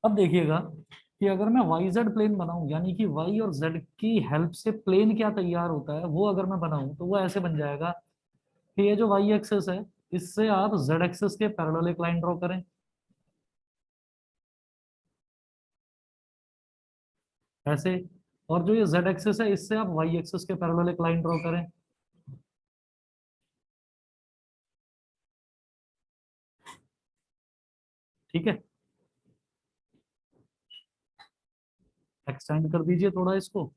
अब देखिएगा कि अगर मैं वाई जेड प्लेन बनाऊं, यानी कि वाई और जेड की हेल्प से प्लेन क्या तैयार होता है वो अगर मैं बनाऊं, तो वो ऐसे बन जाएगा कि ये जो वाई एक्सिस है, इससे आप जेड एक्सिस के पैरेलल एक लाइन ड्रॉ करें ऐसे, और जो ये जेड एक्सिस है, इससे आप वाई एक्सिस के पैरेलल एक लाइन ड्रॉ करें। ठीक है, एक्सटेंड कर दीजिए थोड़ा इसको,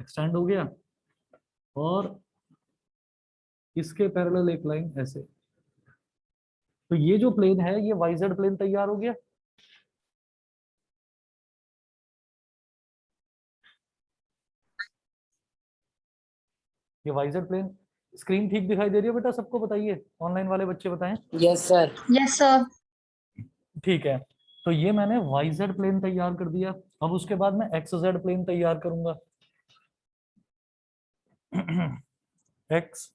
एक्सटेंड हो गया, और इसके पैरेलल एक लाइन ऐसे। तो ये जो प्लेन है, ये वाई जेड प्लेन तैयार हो गया। ये वाई जेड प्लेन, स्क्रीन ठीक दिखाई दे रही है बेटा? सबको बताइए, ऑनलाइन वाले बच्चे बताएं। Yes sir. Yes sir. ठीक है, तो ये मैंने वाई जेड प्लेन तैयार कर दिया। अब उसके बाद मैं एक्स जेड प्लेन तैयार करूंगा। एक्स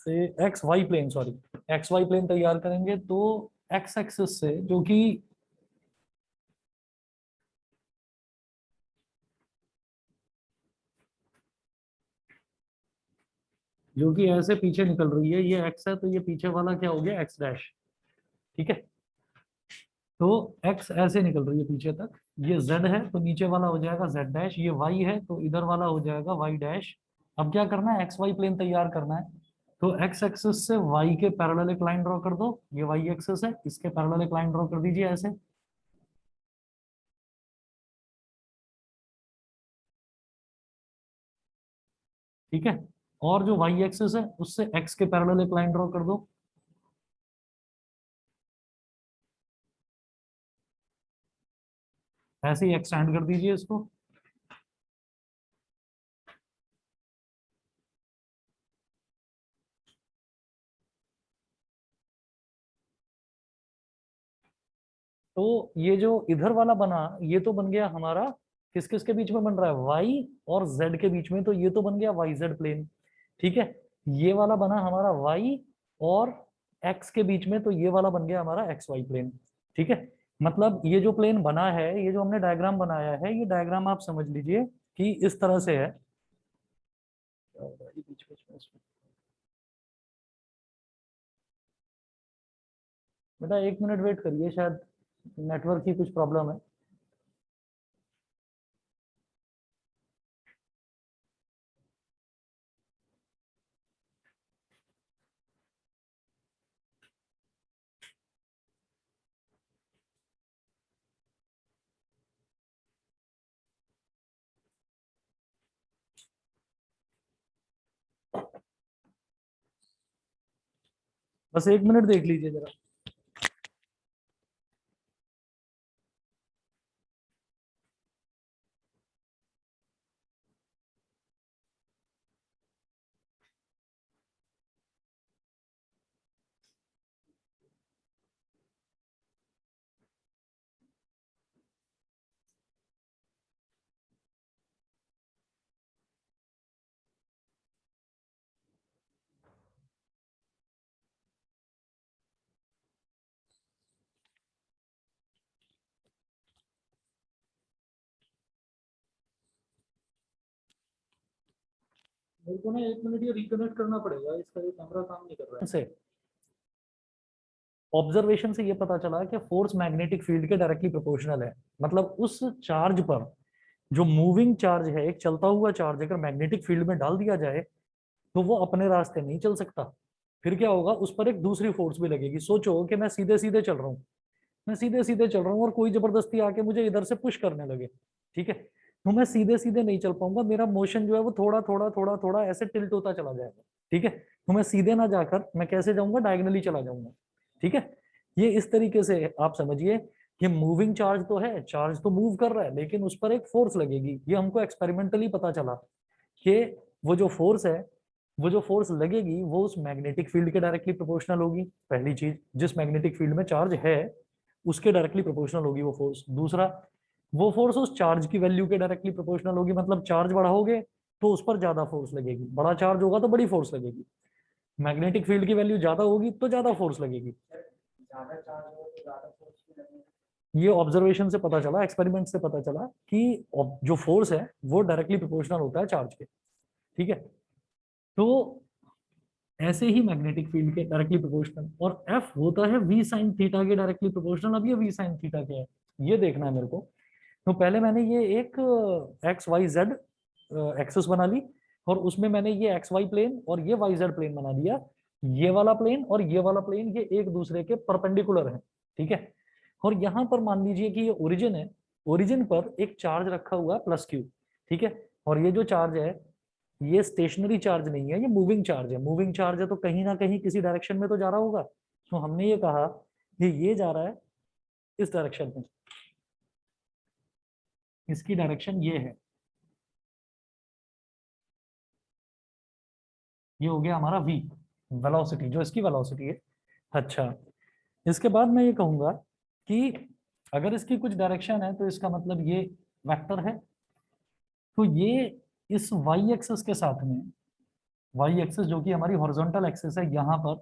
से x y plane, sorry, x y plane तैयार करेंगे, तो एक्स एक्सिस से जो कि ऐसे पीछे निकल रही है, ये एक्स है, तो ये पीछे वाला क्या हो गया, एक्स डैश। ठीक है, तो एक्स ऐसे निकल रही है पीछे तक, ये जेड है तो नीचे वाला हो जाएगा जेड डैश, ये वाई है तो इधर वाला हो जाएगा वाई डैश। अब क्या करना है, एक्स वाई प्लेन तैयार करना है। तो एक्स एक्सिस से वाई के पैरेलल एक लाइन ड्रॉ कर दो, ये वाई एक्सिस है, इसके पैरेलल एक लाइन ड्रॉ कर दीजिए ऐसे। ठीक है, और जो वाई एक्सिस है, उससे एक्स के पैरेलल एक लाइन ड्रॉ कर दो। ऐसे ही एक्सटेंड कर दीजिए इसको। तो ये जो इधर वाला बना, ये तो बन गया हमारा, किस किस के बीच में बन रहा है, वाई और जेड के बीच में, तो ये तो बन गया वाई जेड प्लेन। ठीक है, ये वाला बना हमारा वाई और एक्स के बीच में, तो ये वाला बन गया हमारा एक्स वाई प्लेन। ठीक है, मतलब ये जो प्लेन बना है, ये जो हमने डायग्राम बनाया है, ये डायग्राम आप समझ लीजिए कि इस तरह से है। बेटा 1 मिनट वेट करिए, शायद नेटवर्क की कुछ प्रॉब्लम है। बस 1 मिनट देख लीजिए जरा। मेरे को ना 1 मिनट ये रिकनेक्ट करना पड़ेगा, इसका ये कैमरा काम नहीं कर रहा है से। ऑब्जर्वेशन से ये पता चला कि फोर्स मैग्नेटिक फील्ड के डायरेक्टली प्रोपोर्शनल है। मतलब उस चार्ज पर, जो मूविंग चार्ज है, एक चलता हुआ चार्ज अगर मैग्नेटिक फील्ड में डाल दिया जाए, तो वो अपने रास्ते नहीं चल सकता। फिर क्या होगा, उस पर एक दूसरी फोर्स भी लगेगी। सोचो कि मैं सीधे सीधे चल रहा हूँ, मैं सीधे सीधे चल रहा हूँ, और कोई जबरदस्ती आके मुझे इधर से पुश करने लगे। ठीक है, तो मैं सीधे सीधे नहीं चल पाऊंगा, मेरा मोशन जो है वो थोड़ा थोड़ा थोड़ा थोड़ा ऐसे टिल्ट होता चला जाएगा। ठीक है, तो मैं सीधे ना जाकर मैं कैसे जाऊंगा, डायगनली चला जाऊंगा। ठीक है, ये इस तरीके से आप समझिए कि मूविंग चार्ज तो है, चार्ज तो मूव कर रहा है, लेकिन उस पर एक फोर्स लगेगी। ये हमको एक्सपेरिमेंटली पता चला कि वो जो फोर्स है, वो जो फोर्स लगेगी, वो उस मैग्नेटिक फील्ड के डायरेक्टली प्रोपोर्शनल होगी। पहली चीज, जिस मैग्नेटिक फील्ड में चार्ज है उसके डायरेक्टली प्रोपोर्शनल होगी वो फोर्स। दूसरा, वो फोर्स उस चार्ज की वैल्यू के डायरेक्टली प्रोपोर्शनल होगी। मतलब चार्ज बढ़ाओगे तो उस पर ज्यादा फोर्स लगेगी, बड़ा चार्ज होगा तो बड़ी फोर्स लगेगी। मैग्नेटिक फील्ड की वैल्यू ज्यादा होगी तो ज्यादा फोर्स लगेगी। ये ऑब्जर्वेशन से पता चला, एक्सपेरिमेंट से पता चला कि जो फोर्स है वो डायरेक्टली प्रोपोर्शनल होता है चार्ज के। ठीक है, तो ऐसे ही मैग्नेटिक फील्ड के डायरेक्टली प्रोपोर्शनल, और एफ होता है वी साइन थीटा के डायरेक्टली प्रोपोर्शनल। अब ये वी साइन थीटा के है, ये देखना है मेरे को। तो पहले मैंने ये एक एक्स वाई जेड एक्सिस बना ली, और उसमें मैंने ये एक्स वाई प्लेन और ये वाई जेड प्लेन बना दिया। ये वाला प्लेन और ये वाला प्लेन ये एक दूसरे के परपेंडिकुलर है। ठीक है, और यहाँ पर मान लीजिए कि ये ओरिजिन है, ओरिजिन पर एक चार्ज रखा हुआ है प्लस क्यू। ठीक है, और ये जो चार्ज है ये स्टेशनरी चार्ज नहीं है, ये मूविंग चार्ज है। मूविंग चार्ज है तो कहीं ना कहीं किसी डायरेक्शन में तो जा रहा होगा। तो हमने ये कहा कि ये जा रहा है इस डायरेक्शन में, इसकी डायरेक्शन ये है। ये हो गया हमारा v, वेलोसिटी, जो इसकी वेलोसिटी है। अच्छा, इसके बाद मैं ये कहूंगा कि अगर इसकी कुछ डायरेक्शन है तो इसका मतलब ये वेक्टर है। तो ये इस y एक्सिस के साथ में, y एक्सिस जो कि हमारी हॉरिजॉन्टल एक्सिस है यहाँ पर,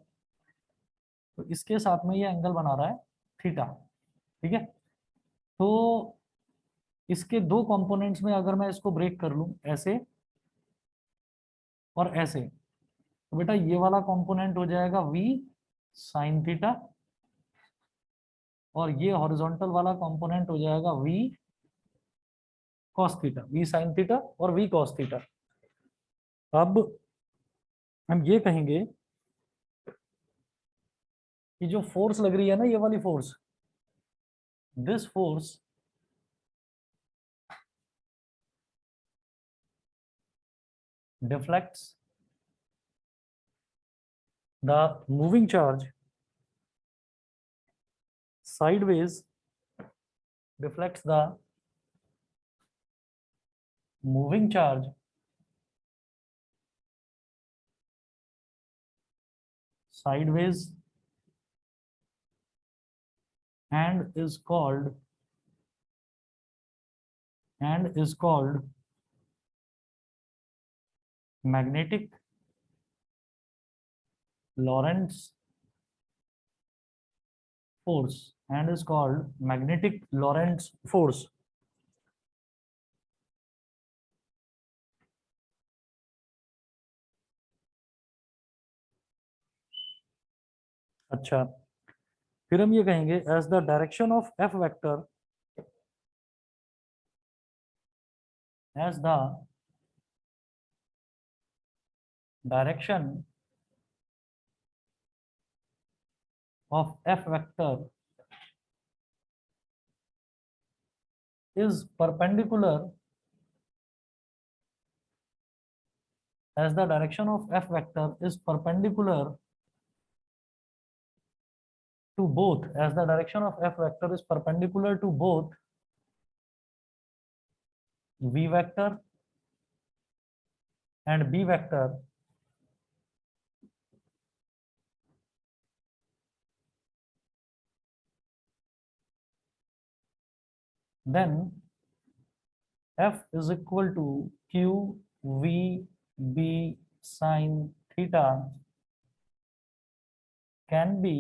तो इसके साथ में ये एंगल बना रहा है थीटा। ठीक है, तो इसके दो कंपोनेंट्स में अगर मैं इसको ब्रेक कर लूं ऐसे और ऐसे, तो बेटा ये वाला कंपोनेंट हो जाएगा v साइन थीटा, और ये हॉरिजॉन्टल वाला कंपोनेंट हो जाएगा v cos theta, v sine theta और v कॉस थीटा। अब हम ये कहेंगे कि जो फोर्स लग रही है ना, ये वाली force, this force deflects the moving charge sideways, deflects the moving charge sideways and is called magnetic Lorentz force, and is called magnetic Lorentz force। अच्छा, फिर हम ये कहेंगे as the direction of f vector, as the direction of f vector is perpendicular, as the direction of f vector is perpendicular to both, as the direction of f vector is perpendicular to both v vector and b vector, then f is equal to q v b sin theta can be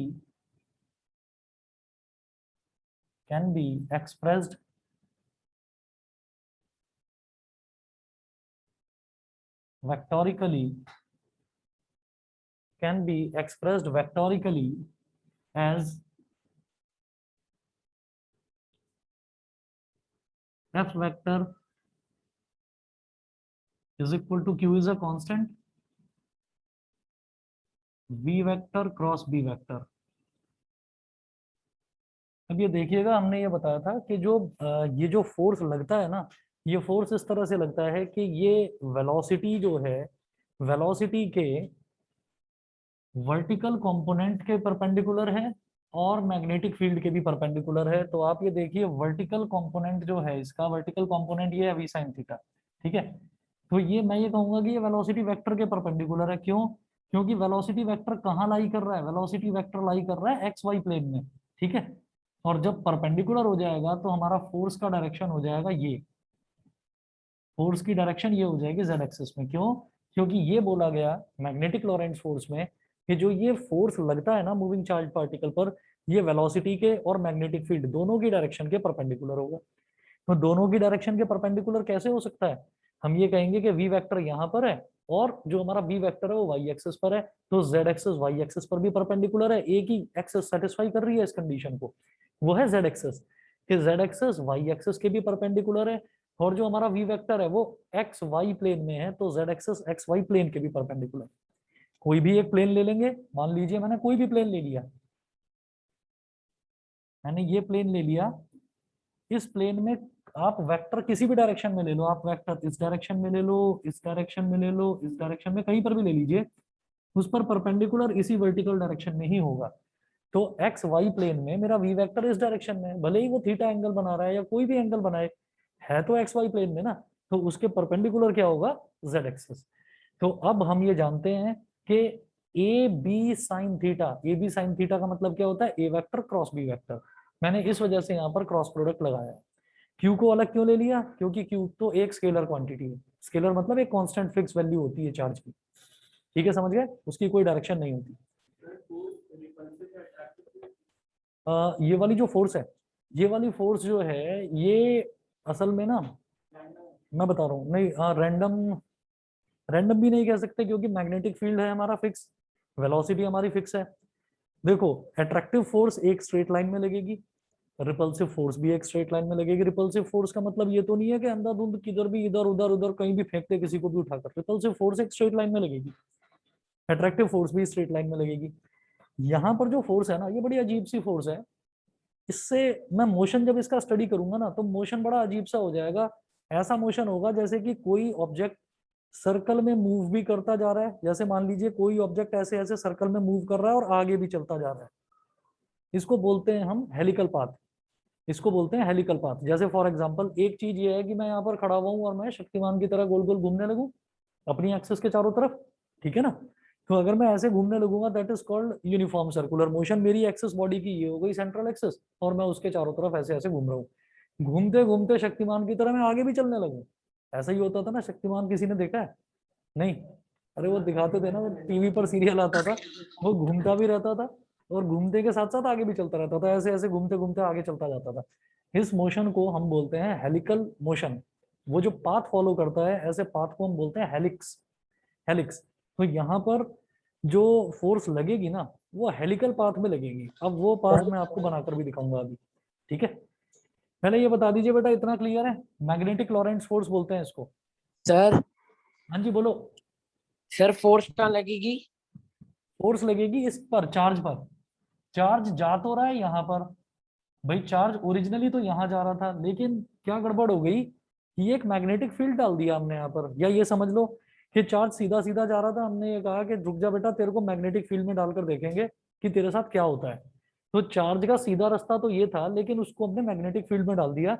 expressed vectorically, as f vector is equal to, q is a constant, v vector cross b vector। अब ये देखिएगा, हमने ये बताया था कि जो ये जो फोर्स लगता है ना, ये फोर्स इस तरह से लगता है कि ये वेलोसिटी जो है, वेलोसिटी के वर्टिकल कंपोनेंट के परपेंडिकुलर है और मैग्नेटिक फील्ड के भी परपेंडिकुलर है। तो आप ये देखिए, वर्टिकल कंपोनेंट जो है इसका, वर्टिकल कंपोनेंट ये है v sin थीटा। ठीक है, तो ये मैं ये कहूंगा कि ये वेलोसिटी वेक्टर के परपेंडिकुलर है। क्यों? क्योंकि वेलोसिटी वेक्टर कहाँ लाई कर रहा है? वेलोसिटी वेक्टर लाई कर रहा है एक्स वाई प्लेन में। ठीक है, और जब परपेंडिकुलर हो जाएगा तो हमारा फोर्स का डायरेक्शन हो जाएगा ये, फोर्स की डायरेक्शन ये हो जाएगी जेड एक्सिस में। क्यों? क्योंकि ये बोला गया मैग्नेटिक लॉरेंट्ज फोर्स में कि जो ये फोर्स लगता है ना मूविंग चार्ज पार्टिकल पर, ये वेलोसिटी के और मैग्नेटिक फील्ड दोनों की डायरेक्शन के परपेंडिकुलर होगा। तो दोनों की डायरेक्शन के परपेंडिकुलर कैसे हो सकता है? हम ये कहेंगे कि वी वेक्टर यहाँ पर है और जो हमारा बी वेक्टर है वो वाई एक्सिस पर है, तो जेड एक्सिस वाई एक्सिस पर भी परपेंडिकुलर है। एक ही एक्सिस सेटिस्फाई कर रही है इस कंडीशन को, वो है जेड एक्सिस। कि जेड एक्सिस वाई एक्सिस के भी परपेंडिकुलर है, और जो हमारा वी वेक्टर है वो एक्स वाई प्लेन में है, तो z axis x y plane के भी परपेंडिकुलर। कोई भी एक प्लेन ले लेंगे, मान लीजिए मैंने कोई भी प्लेन ले लिया, मैंने ये प्लेन ले लिया, इस प्लेन में आप वेक्टर किसी भी डायरेक्शन में ले लो, आप वेक्टर इस डायरेक्शन में ले लो, इस डायरेक्शन में ले लो, इस डायरेक्शन में कहीं पर भी ले लीजिए, उस पर परपेंडिकुलर इसी वर्टिकल डायरेक्शन में ही होगा। तो एक्स वाई प्लेन में मेरा वी वेक्टर इस डायरेक्शन में है, भले ही वो थीटा एंगल बना रहा है या कोई भी एंगल बनाए, है तो एक्स वाई प्लेन में ना, तो उसके परपेंडिकुलर क्या होगा? Z axis. तो अब हम ये जानते हैं कि a b sine theta, a b sine theta का मतलब क्या होता है? A vector cross B vector. मैंने इस वजह से यहाँ पर क्रॉस प्रोडक्ट लगाया। क्यू को अलग क्यों ले लिया? क्योंकि क्यू तो एक स्केलर क्वांटिटी है, स्केलर मतलब एक कांस्टेंट फिक्स वैल्यू होती है चार्ज की। ठीक है, समझ गए? उसकी कोई डायरेक्शन नहीं होती। ये वाली जो फोर्स है, ये वाली फोर्स जो है, ये असल में ना, मैं बता रहा हूँ, नहीं रैंडम, रैंडम भी नहीं कह सकते क्योंकि मैग्नेटिक फील्ड है हमारा फिक्स, वेलोसिटी हमारी फिक्स है। देखो, अट्रैक्टिव फोर्स एक स्ट्रेट लाइन में लगेगी, रिपल्सिव फोर्स भी एक स्ट्रेट लाइन में लगेगी। रिपल्सिव फोर्स का मतलब ये तो नहीं है कि अंधाधुंध किधर भी, इधर उधर उधर कहीं भी फेंकते किसी को भी उठाकर। रिपल्सिव फोर्स एक स्ट्रेट लाइन में लगेगी, अट्रैक्टिव फोर्स भी स्ट्रेट लाइन में लगेगी। यहाँ पर जो फोर्स है ना, ये बड़ी अजीब सी फोर्स है। इससे मैं मोशन जब इसका स्टडी करूंगा ना, तो मोशन बड़ा अजीब सा हो जाएगा। ऐसा मोशन होगा जैसे कि कोई ऑब्जेक्ट सर्कल में मूव भी करता जा रहा है, जैसे मान लीजिए कोई ऑब्जेक्ट ऐसे ऐसे सर्कल में मूव कर रहा है और आगे भी चलता जा रहा है। इसको बोलते हैं हम हेलिकल पाथ, इसको बोलते हैं हेलिकल पाथ। जैसे फॉर एग्जांपल एक चीज ये है कि मैं यहाँ पर खड़ा हुआ हूँ और मैं शक्तिमान की तरह गोल गोल घूमने लगूं अपनी एक्सिस के चारों तरफ, ठीक है ना? तो अगर मैं ऐसे घूमने लगूंगा, that is called uniform circular motion. मेरी एक्सिस बॉडी की ये हो गई सेंट्रल एक्सिस, और मैं उसके चारों तरफ ऐसे ऐसे घूम रहा हूँ। घूमते घूमते शक्तिमान की तरह मैं आगे भी चलने लगूं। ऐसा ही होता था ना, शक्तिमान किसी ने देखा है? नहीं? अरे वो दिखाते थे ना, वो टीवी पर सीरियल आता था, वो घूमता भी रहता था और घूमते के साथ साथ आगे भी चलता रहता था, ऐसे ऐसे घूमते घूमते आगे चलता जाता था। इस मोशन को हम बोलते हैं हेलिकल मोशन। वो जो पाथ फॉलो करता है, ऐसे पाथ को हम बोलते हैं हेलिक्स, हेलिक्स। तो यहाँ पर जो फोर्स लगेगी ना, वो हेलिकल पाथ में लगेगी। अब वो पाथ मैं आपको बनाकर भी दिखाऊंगा अभी, ठीक है? पहले ये बता दीजिए बेटा, इतना क्लियर है? मैग्नेटिक लॉरेंट्ज फोर्स बोलते हैं इसको। सर हाँ जी बोलो। सर फोर्स कहाँ लगेगी? फोर्स लगेगी इस पर, चार्ज पर। चार्ज जा तो रहा है यहाँ पर, भाई चार्ज ओरिजिनली तो यहाँ जा रहा था, लेकिन क्या गड़बड़ हो गई कि एक मैग्नेटिक फील्ड डाल दिया हमने यहाँ पर। या ये समझ लो कि चार्ज सीधा सीधा जा रहा था, हमने ये कहा कि रुक जा बेटा, तेरे को मैग्नेटिक फील्ड में डालकर देखेंगे कि तेरे साथ क्या होता है। तो चार्ज का सीधा रास्ता तो ये था, लेकिन उसको हमने मैग्नेटिक फील्ड में डाल दिया।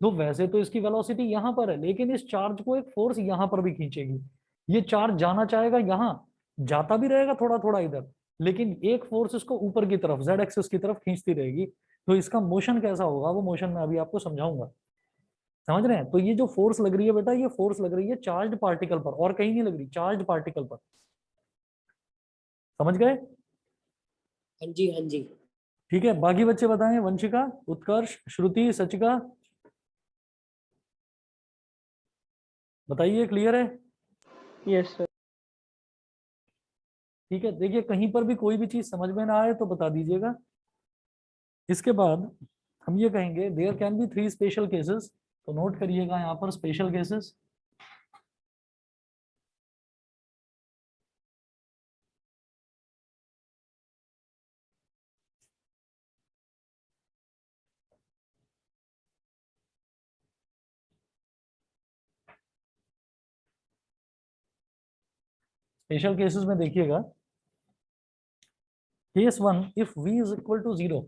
तो वैसे तो इसकी वेलोसिटी यहाँ पर है, लेकिन इस चार्ज को एक फोर्स यहाँ पर भी खींचेगी। ये चार्ज जाना चाहेगा यहाँ, जाता भी रहेगा थोड़ा थोड़ा इधर, लेकिन एक फोर्स इसको ऊपर की तरफ, जेड एक्सिस की तरफ खींचती रहेगी। तो इसका मोशन कैसा होगा, वो मोशन मैं अभी आपको समझाऊंगा। समझ रहे हैं? तो ये जो फोर्स लग रही है बेटा, ये फोर्स लग रही है चार्ज पार्टिकल पर, और कहीं नहीं लग रही, चार्ज पार्टिकल पर। समझ गए? हाँ जी हाँ जी। ठीक है, बाकी बच्चे बताएं, वंशिका, उत्कर्ष, श्रुति, सचिका, बताइए, क्लियर है? Yes sir. ठीक है, देखिए कहीं पर भी कोई भी चीज समझ में ना आए तो बता दीजिएगा। इसके बाद हम ये कहेंगे there can be three special cases, तो नोट करिएगा यहाँ पर स्पेशल केसेस। स्पेशल केसेस में देखिएगा, case one, if v is equal to zero,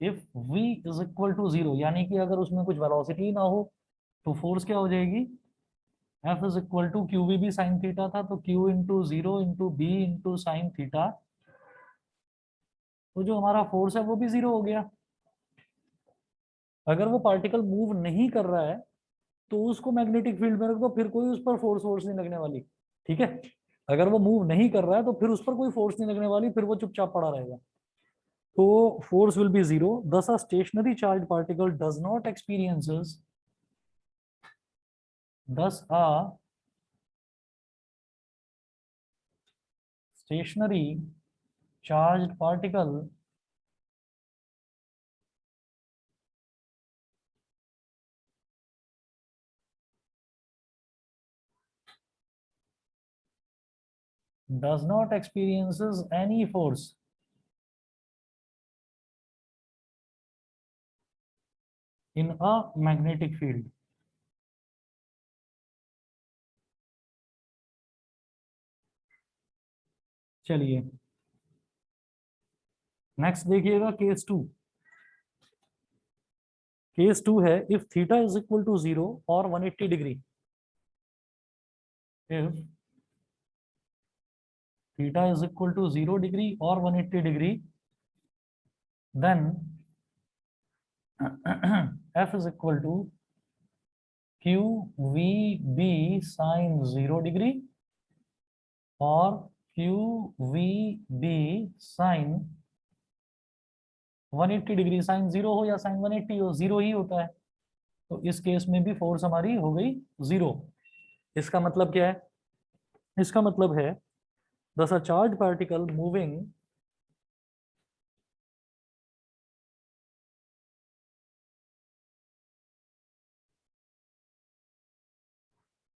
if v is equal to zero यानी कि अगर उसमें कुछ वेलोसिटी ना हो, तो फोर्स क्या हो जाएगी? F is equal to q v भी साइन थीटा था, तो q into zero into B into sine theta. तो जो हमारा फोर्स है वो भी जीरो हो गया। अगर वो पार्टिकल मूव नहीं कर रहा है, तो उसको मैग्नेटिक फील्ड में रख दो, फिर कोई उस पर फोर्स फोर्स नहीं लगने वाली। ठीक है, अगर वो मूव नहीं कर रहा है तो फिर उस पर कोई फोर्स नहीं लगने वाली, फिर वो चुपचाप पड़ा रहेगा। तो force will be zero. Thus, a stationary charged particle does not experiences. Thus, a stationary charged particle does not experiences any force in a magnetic field. चलिए नेक्स्ट देखिएगा केस टू। केस टू है if theta is equal to 0 और 180 degree. If theta is equal to 0 degree और 180 degree, then f is equal to Q we B sine 0 degree और Q we B sine 180 degree. Sine 0 हो या sign 180 हो, 0 ही होता है। तो इस केस में भी फोर्स हमारी हो गई 0। इसका मतलब क्या है? इसका मतलब है thus a charge particle moving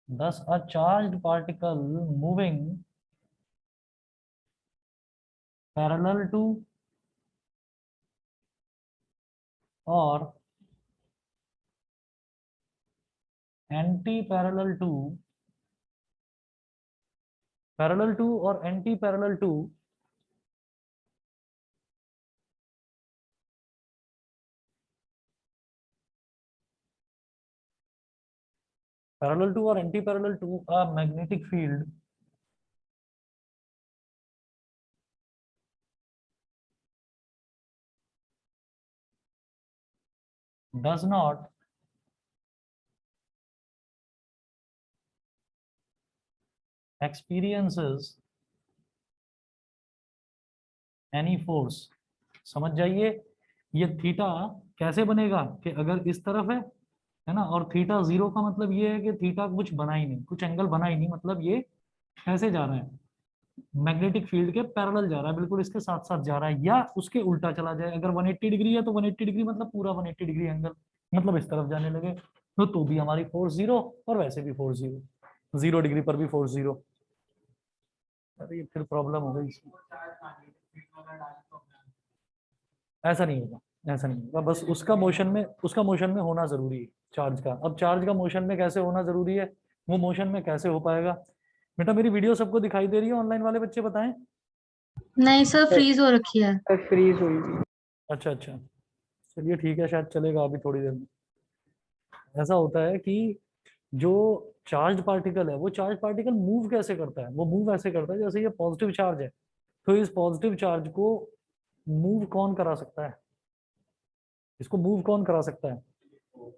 thus a charged particle moving parallel to or anti parallel to, parallel to और anti parallel to parallel to और anti parallel to a magnetic field does not experiences any force। समझ जाइए, ये theta कैसे बनेगा कि अगर इस तरफ है ना, और थीटा 0 का मतलब ये है कि थीटा कुछ बना ही नहीं, कुछ एंगल बना ही नहीं, मतलब ये ऐसे जा रहा है, मैग्नेटिक फील्ड के पैरेलल जा रहा है, बिल्कुल इसके साथ साथ जा रहा है, या उसके उल्टा चला जाए। अगर 180 डिग्री है तो 180 डिग्री मतलब पूरा 180 डिग्री एंगल, मतलब इस तरफ जाने लगे तो भी हमारी फोर्स 0 और वैसे भी फोर्स 0, 0 डिग्री पर भी फोर्स 0। अरे ये फिर प्रॉब्लम हो गई इसमें। ऐसा नहीं होगा, ऐसा नहीं होगा, बस उसका मोशन में होना जरूरी है चार्ज का। अब चार्ज का मोशन में कैसे होना जरूरी है, वो मोशन में कैसे हो पाएगा? बेटा मेरी वीडियो सबको दिखाई दे रही है? ऑनलाइन वाले बच्चे बताएं। नहीं सर, फ्रीज हो रखी है। फ्रीज हुई थी। अच्छा अच्छा, चलिए ठीक है, शायद चलेगा अभी थोड़ी देर में। ऐसा होता है कि जो चार्ज पार्टिकल है, वो चार्ज पार्टिकल मूव कैसे करता है? वो मूव ऐसे करता है जैसे ये पॉजिटिव चार्ज है, तो इस पॉजिटिव चार्ज को मूव कौन करा सकता है? इसको मूव कौन करा सकता है?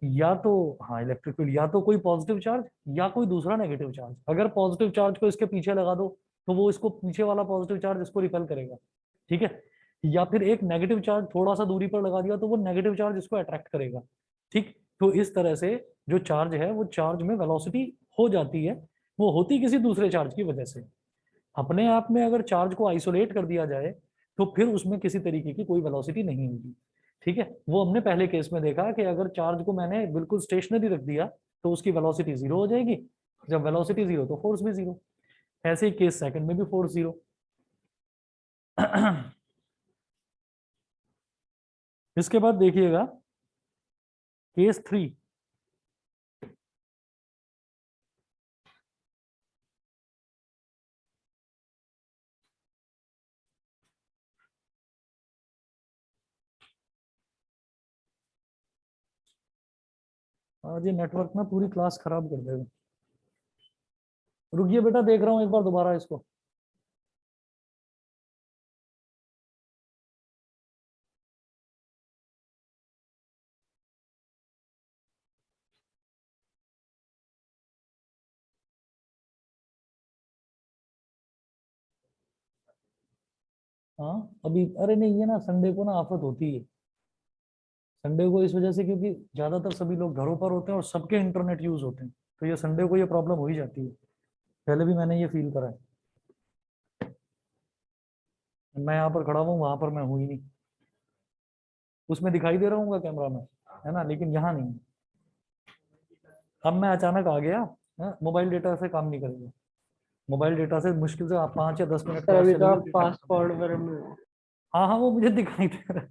या तो हाँ इलेक्ट्रिक फील्ड, या तो कोई पॉजिटिव चार्ज या कोई दूसरा नेगेटिव चार्ज। अगर पॉजिटिव चार्ज को इसके पीछे लगा दो तो वो इसको पीछे वाला पॉजिटिव चार्ज इसको रिपेल करेगा। ठीक है, या फिर एक नेगेटिव चार्ज थोड़ा सा दूरी पर लगा दिया तो वो नेगेटिव चार्ज इसको अट्रैक्ट करेगा। ठीक, तो इस तरह से जो चार्ज है वो चार्ज में वेलोसिटी हो जाती है, वो होती किसी दूसरे चार्ज की वजह से। अपने आप में अगर चार्ज को आइसोलेट कर दिया जाए तो फिर उसमें किसी तरीके की कोई वेलोसिटी नहीं होगी। ठीक है, वो हमने पहले केस में देखा कि अगर चार्ज को मैंने बिल्कुल स्टेशनरी रख दिया तो उसकी वेलोसिटी 0 हो जाएगी, जब वेलोसिटी 0 तो फोर्स भी 0। ऐसे ही केस सेकंड में भी फोर्स 0। इसके बाद देखिएगा केस 3। आज ये नेटवर्क ना पूरी क्लास खराब कर देगा। रुकिए बेटा, देख रहा हूँ एक बार दोबारा इसको। हाँ अभी, अरे नहीं, ये ना संडे को ना आफत होती है। संडे को इस वजह से क्योंकि ज्यादातर सभी लोग घरों पर होते हैं और सबके इंटरनेट यूज होते हैं, तो ये संडे को ये प्रॉब्लम हो ही जाती है। पहले भी मैंने ये फील करा है। मैं यहाँ पर खड़ा हूँ, वहां पर मैं हूँ ही नहीं। उसमें दिखाई दे रहा हूँ कैमरा में, है ना, लेकिन यहाँ नहीं। अब मैं अचानक आ गया, मोबाइल डेटा से काम नहीं करेगा। मोबाइल डेटा से मुश्किल से आप 5 या 10 मिनट सर क्लास अभी तो चलेगी आप फिर नेट खत्म। पासवर्ड पर में हो। हाँ हाँ, वो मुझे दिखाई दे रहा है,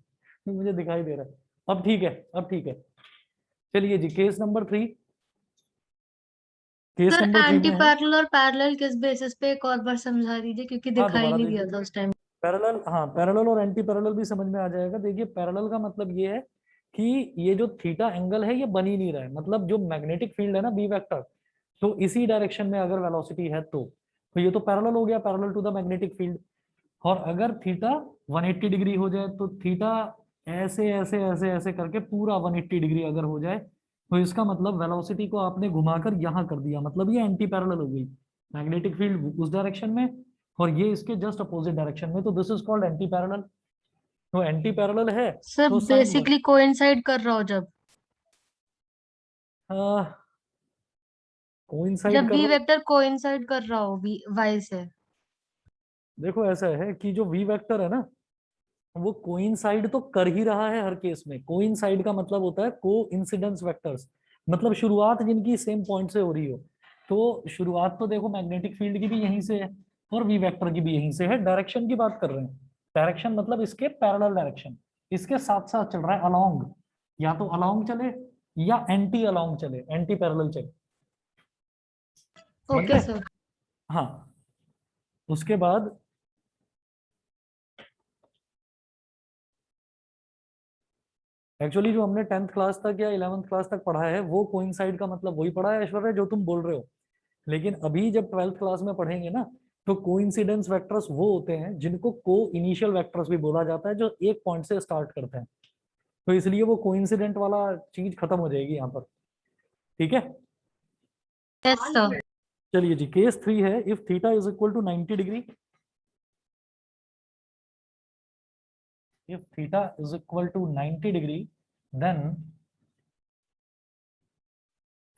मुझे दिखाई दे रहा है। अब ठीक है, अब ठीक है। चलिए जी, case number 3। Case sir number 3 anti में है। पैरेलल और पैरेलल किस बेसिस पे, एक और बार समझा दीजिए क्योंकि हाँ दिखाई दोबारा नहीं दिया देखिए। था उस टाइम। पैरेलल, हाँ पैरेलल और एंटी पैरेलल भी समझ में आ जाएगा। देखिए पैरेलल का मतलब ये है कि ये जो थीटा एंगल है ये बन ही नहीं रहा है, मतलब जो मैग्नेटिक फील्ड है ना बी वेक्टर, तो इसी डायरेक्शन में अगर वेलोसिटी है तो ये तो पैरेलल हो गया, parallel to the magnetic field. और अगर थीटा 180 डिग्री हो जाए तो थीटा ऐसे ऐसे ऐसे ऐसे करके पूरा 180 डिग्री अगर हो जाए, तो इसका मतलब वेलोसिटी को आपने घुमाकर यहाँ कर दिया, मतलब ये एंटी पैरेलल हो गई। मैग्नेटिक फील्ड उस डायरेक्शन में और ये इसके जस्ट अपोजिट डायरेक्शन में, तो this is called anti parallel. तो एंटी पैरेलल है सर तो साइन वन। बेसिकली कोइंसाइड कर रहा हो जब कोइंसाइड जब कर बी रहा हूँ। वेक्टर कोइंसाइड कर रहा हो बी वाई से। देखो ऐसा है कि जो वी वेक्टर है ना, वो कोइंसाइड तो कर ही रहा है हर केस में। कोइंसाइड का मतलब होता है को इंसिडेंस वेक्टर्स, मतलब शुरुआत जिनकी सेम पॉइंट से हो रही हो। तो शुरुआत तो देखो मैग्नेटिक फील्ड की भी यहीं से है और वी वेक्टर की भी यहीं से है। डायरेक्शन की बात कर रहे हैं, डायरेक्शन मतलब इसके पैरेलल डायरेक्शन, इसके साथ साथ चल रहा है अलोंग, या तो अलोंग चले या एंटी अलोंग चले, एंटी पैरेलल चले। समझ ओके गए? सर। हाँ। उसके बाद एक्चुअली जो हमने 10th क्लास तक या 11th क्लास तक पढ़ा है वो कोइंसाइड का मतलब वही पढ़ा है ऐश्वर्या जो तुम बोल रहे हो। लेकिन अभी जब 12th क्लास में पढ़ेंगे ना, तो कोइंसिडेंस वेक्टर्स वो होते हैं जिनको को इनिशियल वेक्टर्स भी बोला जाता है, जो एक पॉइंट से स्टार्ट करते हैं। तो इसलिए वो कोइंसिडेंट वाला चीज खत्म हो जाएगी यहाँ पर। ठीक है। Yes sir. चलिए जी, केस 3 है, if theta is equal to 90 degree, if theta is equal to 90 degree, then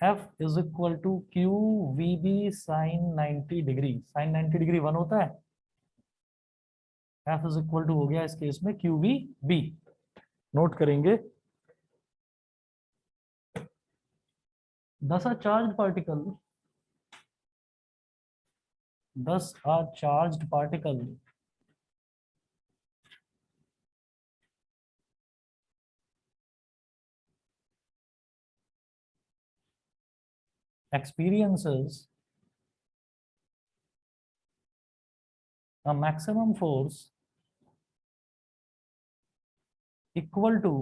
f is equal to q vb sin 90 degree. sin 90 degree 1 होता है, f is equal to हो गया इस केस में q v b। Note करेंगे, thus a charged particle, thus a charged particle experiences a maximum force equal to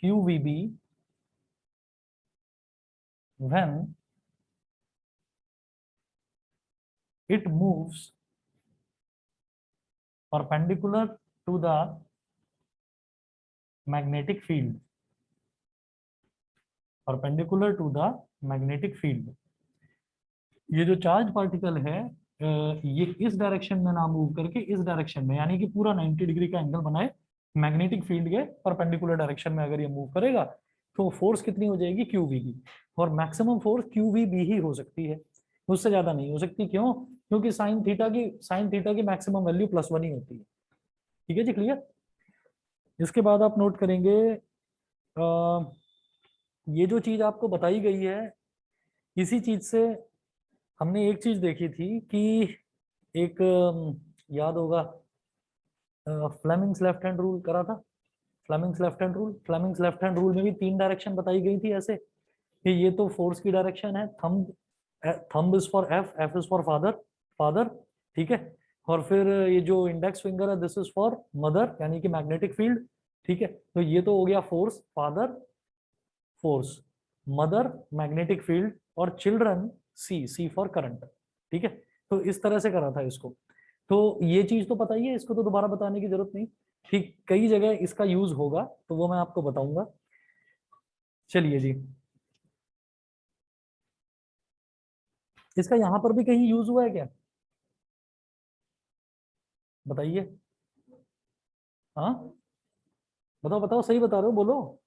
qvb when it moves perpendicular to the magnetic field, perpendicular to the magnetic field। ये जो charge particle है ये इस direction में ना move करके इस direction में, यानी कि पूरा 90 डिग्री का एंगल बनाए मैग्नेटिक फील्ड के परपेंडिकुलर डायरेक्शन में अगर ये मूव करेगा, तो फोर्स कितनी हो जाएगी क्यू वी की। और maximum force Q we B ही हो सकती है, उससे ज्यादा नहीं हो सकती। क्यों? क्योंकि साइन थीटा की मैक्सिमम वैल्यू +1 ही होती है। ठीक है जी, क्लियर। इसके बाद आप नोट करेंगे, ये जो चीज आपको बताई गई है, इसी चीज से हमने एक चीज देखी थी कि एक याद होगा, फ्लेमिंग्स लेफ्ट हैंड रूल करा था। फ्लेमिंग्स लेफ्ट हैंड रूल में भी 3 डायरेक्शन बताई गई थी ऐसे, कि ये तो फोर्स की डायरेक्शन है, thumb is for F, F is for father, father. ठीक है। और फिर ये जो इंडेक्स फिंगर है दिस इज फॉर मदर, यानी कि मैग्नेटिक फील्ड। ठीक है। तो ये तो हो गया force father, force mother, magnetic field, और children C, C for current. ठीक है। तो इस तरह से करा था इसको। तो ये चीज तो पता ही है, इसको तो दोबारा बताने की जरूरत नहीं। ठीक, कई जगह इसका यूज होगा तो वो मैं आपको बताऊंगा। चलिए जी, इसका यहाँ पर भी कहीं यूज हुआ है क्या? बताइए। हाँ बताओ बताओ, सही बता रहे हो, बोलो।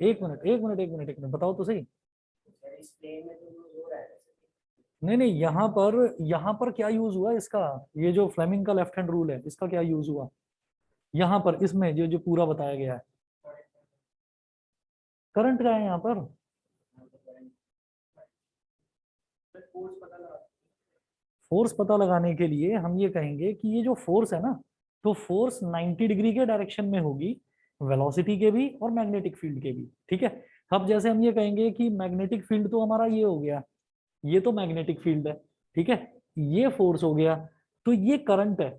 एक मिनट एक मिनट एक मिनट एक मिनट, बताओ तो सही। नहीं नहीं, यहाँ पर क्या यूज हुआ इसका? ये जो फ्लेमिंग का लेफ्ट हैंड रूल है, इसका क्या यूज हुआ यहाँ पर? इसमें जो जो पूरा बताया गया है, करंट का है यहाँ पर। फोर्स पता लगाने के लिए हम ये कहेंगे कि ये जो फोर्स है ना, तो फोर्स 90 डिग्री के डायरेक्शन में होगी, वेलोसिटी के भी और मैग्नेटिक फील्ड के भी। ठीक है। अब जैसे हम ये कहेंगे कि मैग्नेटिक फील्ड तो हमारा ये हो गया, ये तो मैग्नेटिक फील्ड है, ठीक है, ये फोर्स हो गया, तो ये करंट है।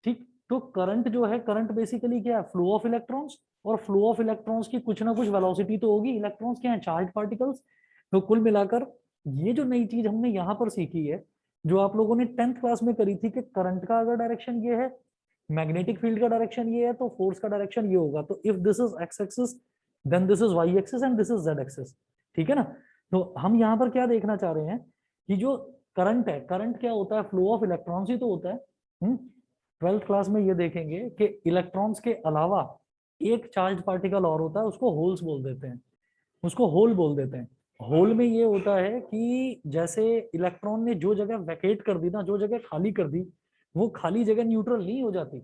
ठीक, तो करंट जो है, करंट बेसिकली क्या है? फ्लो ऑफ इलेक्ट्रॉन्स, और फ्लो ऑफ इलेक्ट्रॉन्स की कुछ ना कुछ वेलोसिटी तो होगी। इलेक्ट्रॉन्स क्या है? Charge particles. तो कुल मिलाकर ये जो नई चीज हमने यहाँ पर सीखी है, जो आप लोगों ने 10th क्लास में करी थी, कि करंट का अगर डायरेक्शन ये है, मैग्नेटिक फील्ड का डायरेक्शन ये है, तो फोर्स का डायरेक्शन ये होगा। तो if this is x axis, then this is y axis and this is z axis. ठीक है ना? तो हम यहाँ पर क्या देखना चाह रहे हैं कि जो करंट है, करंट क्या होता है? फ्लो ऑफ इलेक्ट्रॉन्स ही तो होता है। 12th क्लास में ये देखेंगे कि इलेक्ट्रॉन्स के अलावा एक चार्ज पार्टिकल और होता है, उसको होल्स बोल देते हैं, उसको होल बोल देते हैं। होल में ये होता है कि जैसे इलेक्ट्रॉन ने जो जगह वैकेट कर दी ना, जो जगह खाली कर दी, वो खाली जगह न्यूट्रल नहीं हो जाती,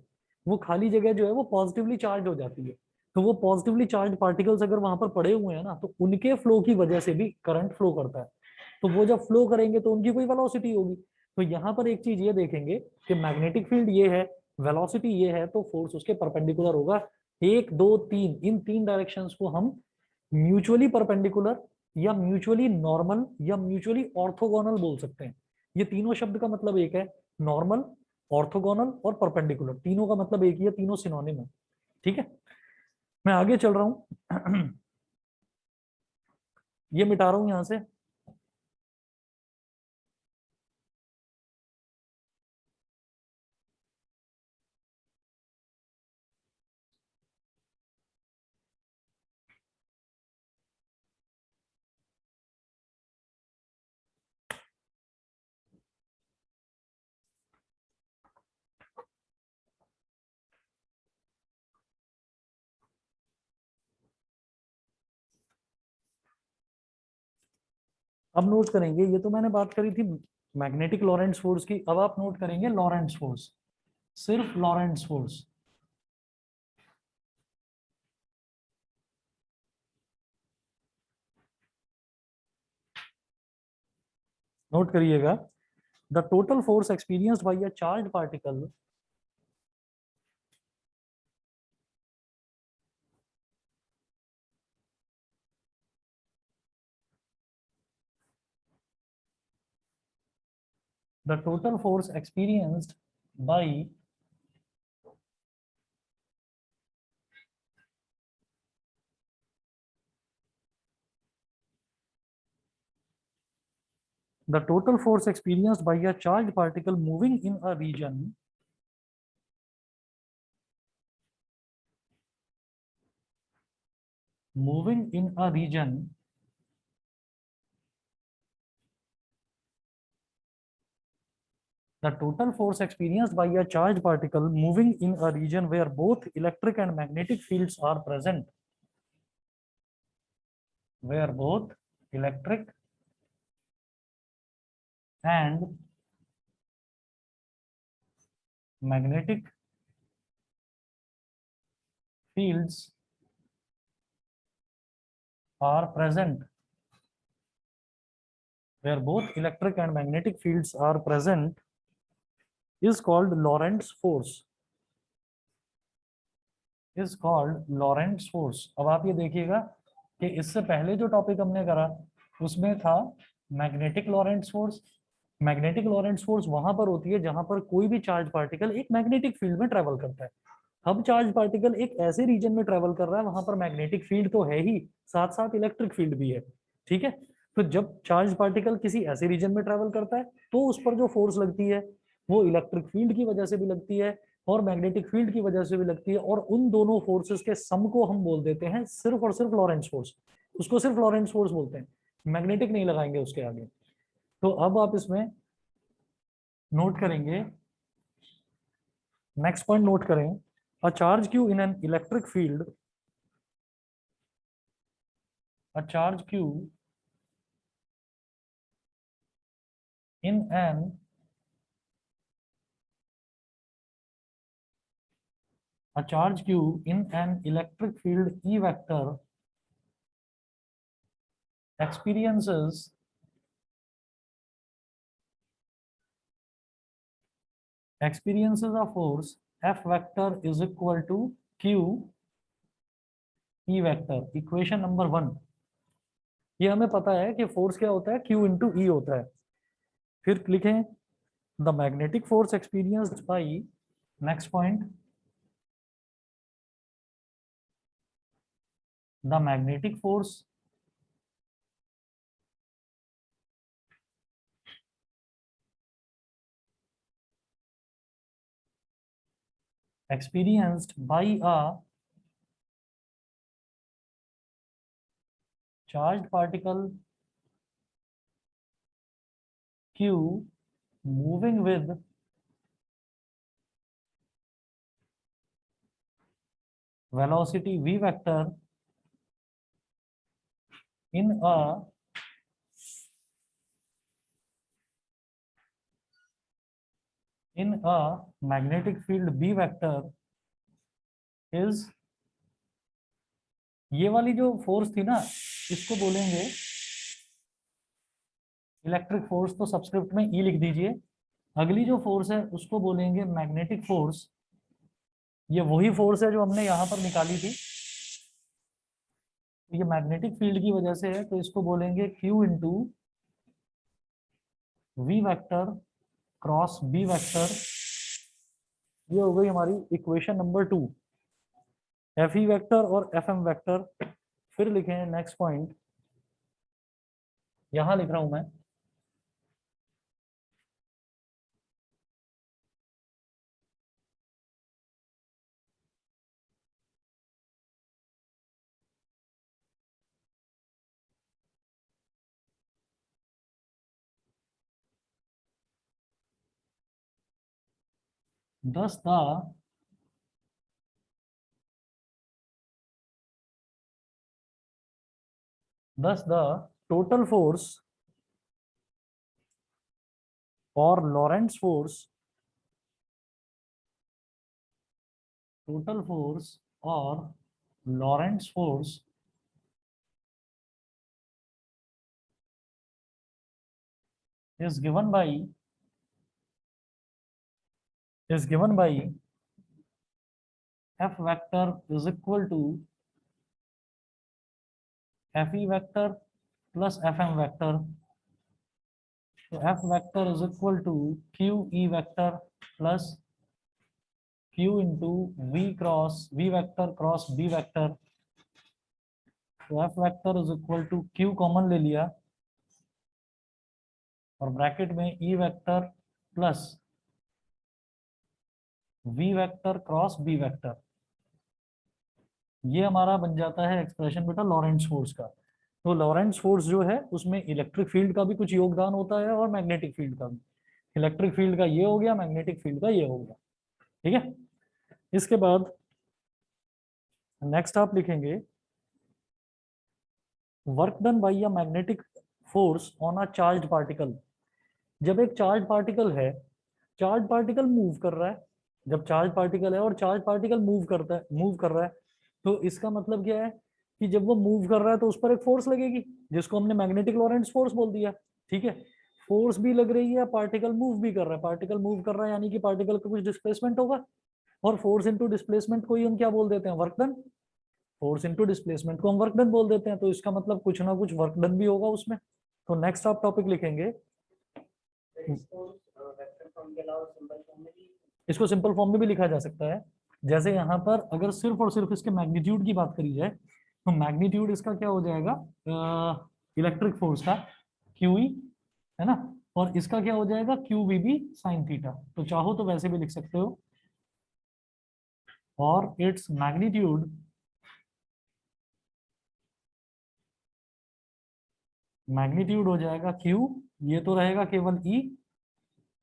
वो खाली जगह जो है वो पॉजिटिवली चार्ज हो जाती है। तो वो पॉजिटिवली चार्ज पार्टिकल्स अगर वहां पर पड़े हुए हैं ना, तो उनके फ्लो की वजह से भी करंट फ्लो करता है। तो वो जब फ्लो करेंगे तो उनकी कोई वेलोसिटी होगी। तो यहाँ पर एक चीज ये देखेंगे कि मैग्नेटिक फील्ड ये है, वेलोसिटी ये है, तो फोर्स उसके परपेंडिकुलर होगा। एक दो तीन, इन तीन डायरेक्शंस को हम म्यूचुअली परपेंडिकुलर या म्यूचुअली नॉर्मल या म्यूचुअली ऑर्थोगोनल बोल सकते हैं। ये तीनों शब्द का मतलब एक है, नॉर्मल, ऑर्थोगोनल और परपेंडिकुलर, तीनों का मतलब एक ही है, तीनों सिनोनिम है। ठीक है, मैं आगे चल रहा हूं। ये मिटा रहा हूं यहां से। अब नोट करेंगे, ये तो मैंने बात करी थी मैग्नेटिक लॉरेंट्ज फोर्स की, अब आप नोट करेंगे लॉरेंट्ज फोर्स, सिर्फ लॉरेंट्ज फोर्स। नोट करिएगा, the total force experienced bye a charge particle the total force experienced by the total force experienced by a charged particle moving in a region moving in a region the total force experienced by a charged particle moving in a region where both electric and magnetic fields are present, where both electric and magnetic fields are present, where both electric and magnetic fields are present is called Lorentz force, is called Lorentz force। अब आप ये देखिएगा कि इससे पहले जो topic हमने करा उसमें था magnetic Lorentz force. Magnetic Lorentz force वहां पर होती है जहां पर कोई भी चार्ज पार्टिकल एक मैग्नेटिक फील्ड में ट्रेवल करता है। अब चार्ज पार्टिकल एक ऐसे रीजन में ट्रेवल कर रहा है, वहां पर मैग्नेटिक फील्ड तो है ही, साथ साथ इलेक्ट्रिक फील्ड भी है। ठीक है, तो जब चार्ज पार्टिकल किसी ऐसे रीजन में ट्रेवल करता है, तो उस पर जो फोर्स लगती है वो इलेक्ट्रिक फील्ड की वजह से भी लगती है और मैग्नेटिक फील्ड की वजह से भी लगती है, और उन दोनों फोर्सेस के सम को हम बोल देते हैं सिर्फ और सिर्फ लॉरेंट्ज फोर्स। उसको सिर्फ लॉरेंट्ज फोर्स बोलते हैं, मैग्नेटिक नहीं लगाएंगे उसके आगे। तो अब आप इसमें नोट करेंगे, नेक्स्ट पॉइंट नोट करें, a charge Q in an electric field, a charge Q in an a charge q in an electric field E vector experiences a force F vector is equal to q E vector। Equation number 1, ये हमें पता है कि force क्या होता है, q into ई होता है। फिर लिखें the magnetic force experienced by, next point, the magnetic force experienced by a charged particle q moving with velocity v vector in a magnetic field B vector is, ये वाली जो फोर्स थी ना, इसको बोलेंगे इलेक्ट्रिक फोर्स, तो subscript में ई लिख दीजिए। अगली जो फोर्स है उसको बोलेंगे मैग्नेटिक फोर्स। ये वही फोर्स है जो हमने यहाँ पर निकाली थी, ये मैग्नेटिक फील्ड की वजह से है, तो इसको बोलेंगे Q into v vector cross B vector. ये हो गई हमारी equation number 2, F E vector और एफ एम वेक्टर। फिर लिखें नेक्स्ट पॉइंट, यहां लिख रहा हूं मैं, thus the total force or Lorentz force, total force or Lorentz force is given by F vector is equal to Fe vector plus Fm vector। तो F vector is equal to QE vector plus Q into V vector cross B vector। तो F vector is equal to Q common ले लिया और bracket में E vector plus V vector cross B vector. ये हमारा बन जाता है एक्सप्रेशन बेटा लॉरेंट्ज फोर्स का। तो लॉरेंट्ज फोर्स जो है उसमें इलेक्ट्रिक फील्ड का भी कुछ योगदान होता है और मैग्नेटिक फील्ड का भी। इलेक्ट्रिक फील्ड का ये हो गया, मैग्नेटिक फील्ड का ये हो गया, ठीक है। इसके बाद नेक्स्ट आप लिखेंगे work done by a magnetic force on a charge particle. जब एक चार्ज पार्टिकल है, चार्ज पार्टिकल मूव कर रहा है, जब चार्ज पार्टिकल है और चार्ज पार्टिकल मूव कर रहा है, तो इसका मतलब क्या है कि जब वो मूव कर रहा है तो उस पर एक फोर्स लगेगी, जिसको हमने मैग्नेटिक लॉरेंट्ज फोर्स बोल दिया, ठीक है। फोर्स भी लग रही है, पार्टिकल मूव भी कर रहा है, पार्टिकल मूव कर रहा है यानी कि पार्टिकल का कुछ डिस्प्लेसमेंट होगा, और फोर्स इनटू डिस्प्लेसमेंट को ही हम क्या बोल देते हैं, work done. Force into displacement को हम वर्क डन बोल देते हैं, तो इसका मतलब कुछ ना कुछ वर्क डन भी होगा उसमें। तो नेक्स्ट आप टॉपिक लिखेंगे, इसको सिंपल फॉर्म में भी लिखा जा सकता है। जैसे यहाँ पर अगर सिर्फ और सिर्फ इसके मैग्नीट्यूड की बात करी जाए, तो मैग्नीट्यूड इसका क्या हो जाएगा, इलेक्ट्रिक फोर्स का क्यूई, है ना, और इसका क्या हो जाएगा q we B sine theta. तो चाहो तो वैसे भी लिख सकते हो, और इट्स मैग्नीट्यूड हो जाएगा क्यू, ये तो रहेगा केवल ई,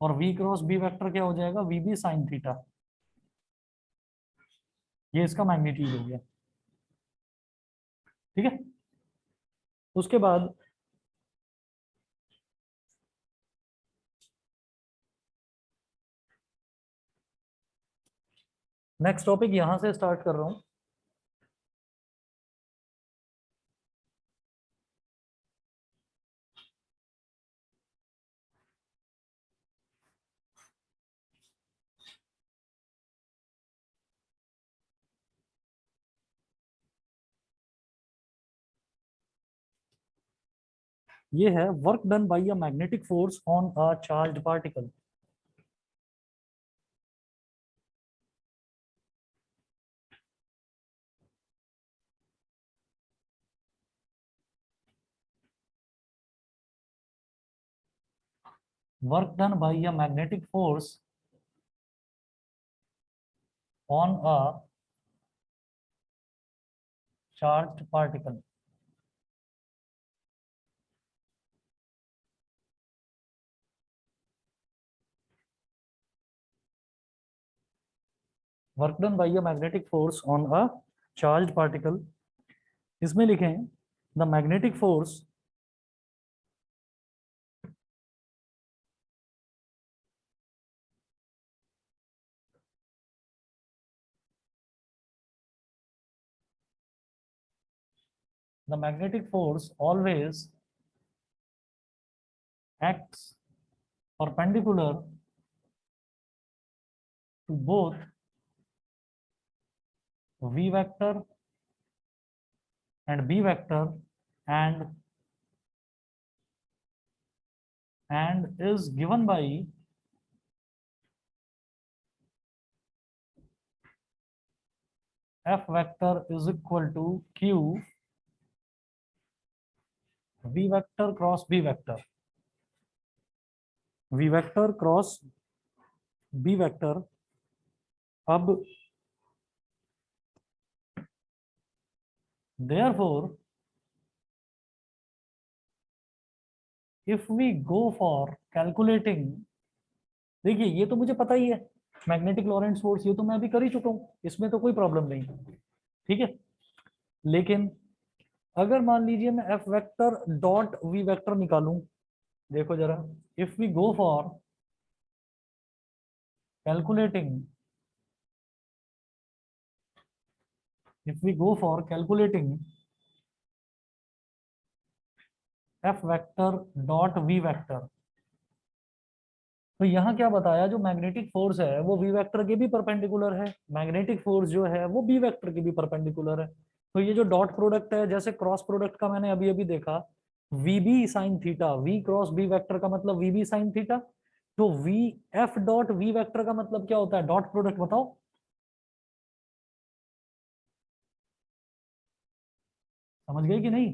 और v क्रॉस b वेक्टर क्या हो जाएगा, vb साइन थीटा। ये इसका मैग्नीट्यूड हो गया। ठीक है, उसके बाद नेक्स्ट टॉपिक यहां से स्टार्ट कर रहा हूं। ये है work done by a magnetic force on a charged particle. Work done by a magnetic force on a charged particle. Work done by a magnetic force on a charged particle. इसमें लिखें the magnetic force the magnetic force always acts perpendicular to both v vector and b vector and is given by f vector is equal to q v vector cross b vector। v vector cross b vector। अब therefore if we go for calculating, देखिए ये तो मुझे पता ही है magnetic लॉरेंट्ज force, ये तो मैं अभी कर ही चुका हूं, इसमें तो कोई प्रॉब्लम नहीं। ठीक है, लेकिन अगर मान लीजिए मैं F vector dot we vector निकालूं, देखो जरा, if we go for calculating, if we go for calculating F vector dot we vector, तो यहाँ क्या बताया, जो मैग्नेटिक फोर्स है वो वी वेक्टर के भी परपेंडिकुलर है, मैग्नेटिक फोर्स जो है वो बी वेक्टर के भी परपेंडिकुलर है। तो ये जो डॉट प्रोडक्ट है, जैसे क्रॉस प्रोडक्ट का मैंने अभी अभी देखा, v B sine theta, v cross B vector का मतलब वी बी साइन थीटा, तो v F dot we vector का मतलब क्या होता है, डॉट प्रोडक्ट बताओ। समझ गए कि नहीं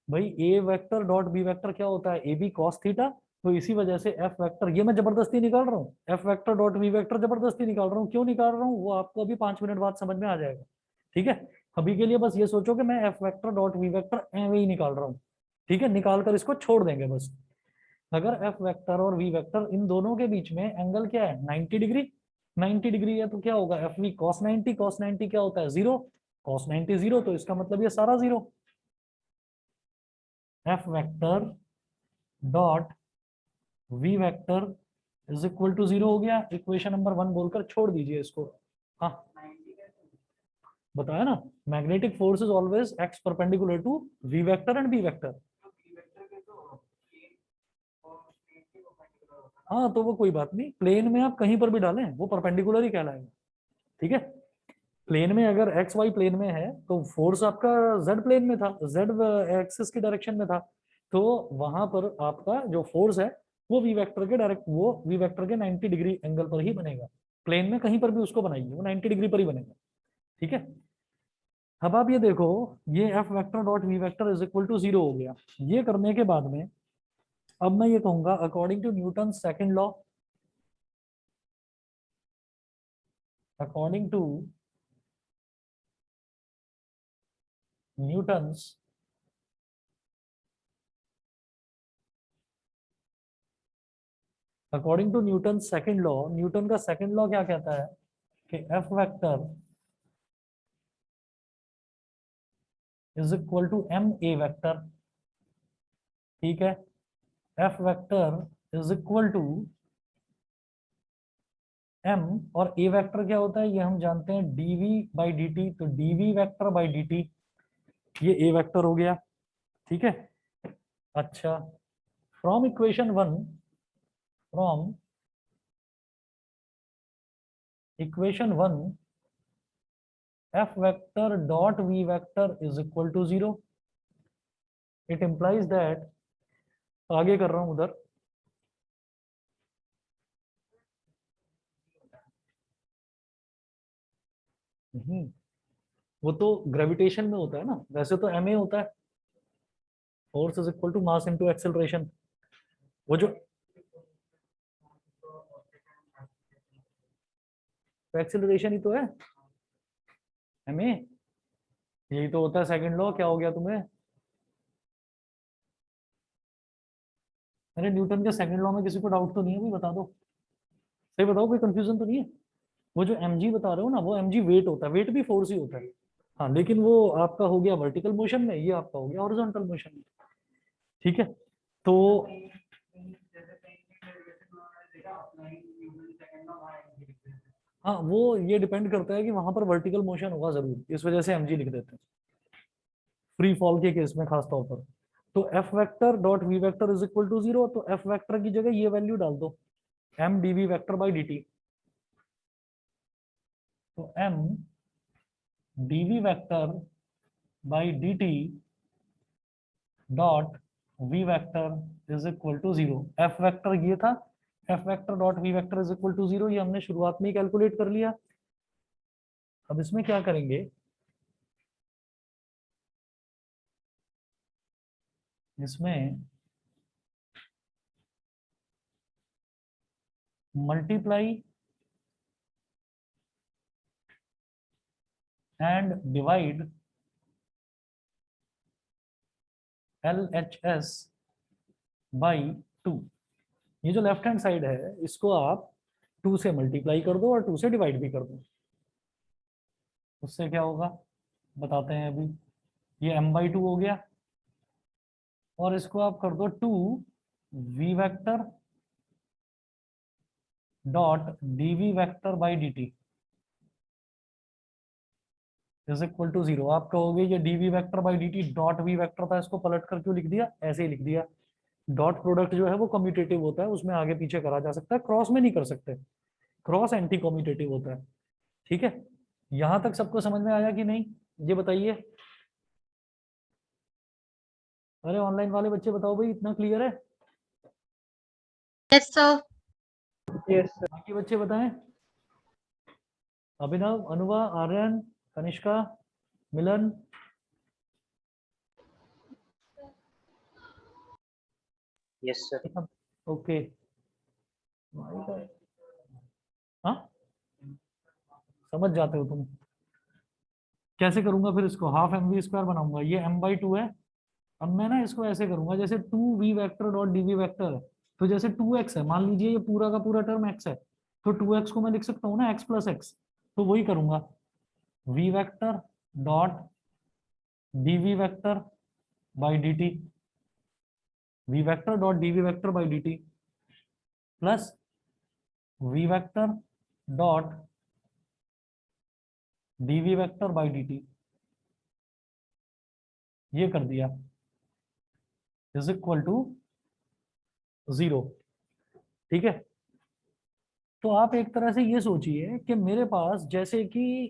भाई, ए वेक्टर डॉट बी वेक्टर क्या होता है, ए बी कॉस थीटा। तो इसी वजह से एफ वेक्टर, ये मैं जबरदस्ती निकाल रहा हूँ, F vector dot we vector जबरदस्ती निकाल रहा हूँ, क्यों निकाल रहा हूँ वो आपको अभी 5 मिनट बाद समझ में आ जाएगा। ठीक है, अभी के लिए बस ये सोचो कि मैं F vector dot we vector एवे ही निकाल रहा हूँ। ठीक है, निकाल कर इसको छोड़ देंगे बस। अगर एफ वेक्टर और वी वेक्टर इन दोनों के बीच में एंगल क्या है, 90 डिग्री, 90 डिग्री है, तो क्या होगा, एफ वी कॉस 90, कॉस 90 क्या होता है, जीरो, कॉस 90 जीरो, तो इसका मतलब ये सारा zero. F vector dot we vector is equal to zero हो गया, इक्वेशन नंबर 1 बोलकर छोड़ दीजिए इसको। हाँ, बताया ना, magnetic force is always x perpendicular to we vector and B vector. हाँ, तो वो कोई बात नहीं, प्लेन में आप कहीं पर भी डालें वो परपेंडिकुलर ही कहलाएगा। ठीक है, प्लेन में अगर एक्स वाई प्लेन में है तो फोर्स आपका जेड प्लेन में था, जेड एक्सिस की डायरेक्शन में था, तो वहां पर आपका जो फोर्स है वो वी वेक्टर के डायरेक्ट, वो वी वेक्टर के 90 डिग्री एंगल पर ही बनेगा। प्लेन में कहीं पर भी उसको बनाइए वो 90 डिग्री पर ही बनेगा। ठीक है, अब आप ये देखो, ये F vector dot we vector is equal to zero हो गया। ये करने के बाद में अब मैं ये कहूंगा according to Newton second law, according to Newton's according to Newton second law, Newton का सेकंड लॉ क्या कहता है कि F vector is equal to m a vector. ठीक है, F vector is equal to m, और ए वेक्टर क्या होता है ये हम जानते हैं, डीवी बाई डी टी। तो dv vector by D t, ये ए वेक्टर हो गया। ठीक है, अच्छा, from equation one, from equation one F vector dot we vector is equal to 0। It implies that, आगे कर रहा हूं उधर, नहीं वो तो ग्रेविटेशन में होता है ना, वैसे तो एम ए होता है, force is equal to mass into acceleration. वो जो एक्सेलरेशन ही तो है एम ए, यही तो होता है सेकंड लॉ। क्या हो गया तुम्हें? अरे न्यूटन के सेकंड लॉ में किसी को डाउट तो नहीं है? भाई बता दो, सही बताओ, कोई कंफ्यूजन तो नहीं है? वो जो एम जी बता रहे हो ना, वो एम जी वेट होता है, वेट भी फोर्स ही होता है। हाँ, लेकिन वो आपका हो गया वर्टिकल मोशन में, ये आपका हो गया हॉरिजॉन्टल मोशन में। ठीक है, तो हाँ, वो ये डिपेंड करता है कि वहां पर वर्टिकल मोशन होगा जरूर, इस वजह से एमजी लिख देते हैं फ्री फॉल के केस में खास तौर पर। तो F vector dot we vector is equal to 0, तो एफ वेक्टर की जगह ये वैल्यू डाल दो, M D V vector by D T. तो M D V vector by D T dot we vector is equal to 0। F vector ये था, F vector dot we vector is equal to 0, ये हमने शुरुआत में ही calculate कर लिया। अब इसमें क्या करेंगे, इसमें multiply and divide LHS by 2। ये जो लेफ्ट हैंड साइड है इसको आप 2 से मल्टीप्लाई कर दो और 2 से डिवाइड भी कर दो। उससे क्या होगा बताते हैं अभी। ये m/2 हो गया, और इसको आप कर दो 2 v vector dot dv vector by dt is equal to 0। आप कहोगे ये dv vector by dt dot v vector था, इसको पलट कर क्यों लिख दिया? ऐसे ही लिख दिया। डॉट प्रोडक्ट जो है वो कम्यूटेटिव होता है, उसमें आगे पीछे करा जा सकता है, क्रॉस में नहीं कर सकते, क्रॉस एंटी कम्यूटेटिव होता है। ठीक है, यहां तक सबको समझ में आया कि नहीं, ये बताइए। अरे ऑनलाइन वाले बच्चे बताओ भाई, इतना क्लियर है? Yes sir. Yes sir. बाकी बच्चे बताएं, Abhinav, Anuva, Aryan, Kanishka, Milan. Yes sir. Okay, हाँ समझ जाते हो तुम। कैसे करूंगा फिर इसको? हाफ एम वी स्क्वायर बनाऊंगा, ये m/2 है। अब मैं ना इसको ऐसे करूंगा, जैसे 2v vector dot dv vector है, तो जैसे 2x है, मान लीजिए ये पूरा का पूरा टर्म x है, तो 2x को मैं लिख सकता हूँ ना x प्लस एक्स। तो वही करूंगा, v vector dot dv vector by dt, v vector dot dv vector by dt plus v vector dot dv vector by dt, ये कर दिया, इज इक्वल टू 0। ठीक है, तो आप एक तरह से ये सोचिए कि मेरे पास जैसे कि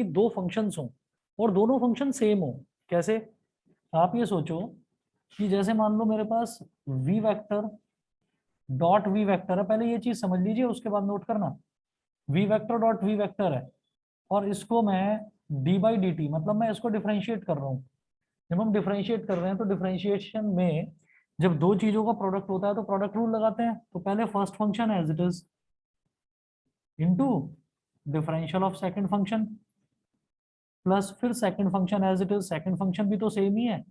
दो फंक्शंस हों और दोनों फंक्शन सेम हो। कैसे? आप ये सोचो कि जैसे मान लो मेरे पास v vector dot v vector है, पहले ये चीज समझ लीजिए उसके बाद नोट करना। v vector dot v vector है, और इसको मैं d बाई डी टी, मतलब मैं इसको डिफरेंशिएट कर रहा हूँ। जब हम डिफरेंशिएट कर रहे हैं तो डिफरेंशिएशन में जब दो चीजों का प्रोडक्ट होता है तो प्रोडक्ट रूल लगाते हैं। तो पहले first function as it is into differential of second function, plus फिर second function as it is, second function भी तो सेम ही है,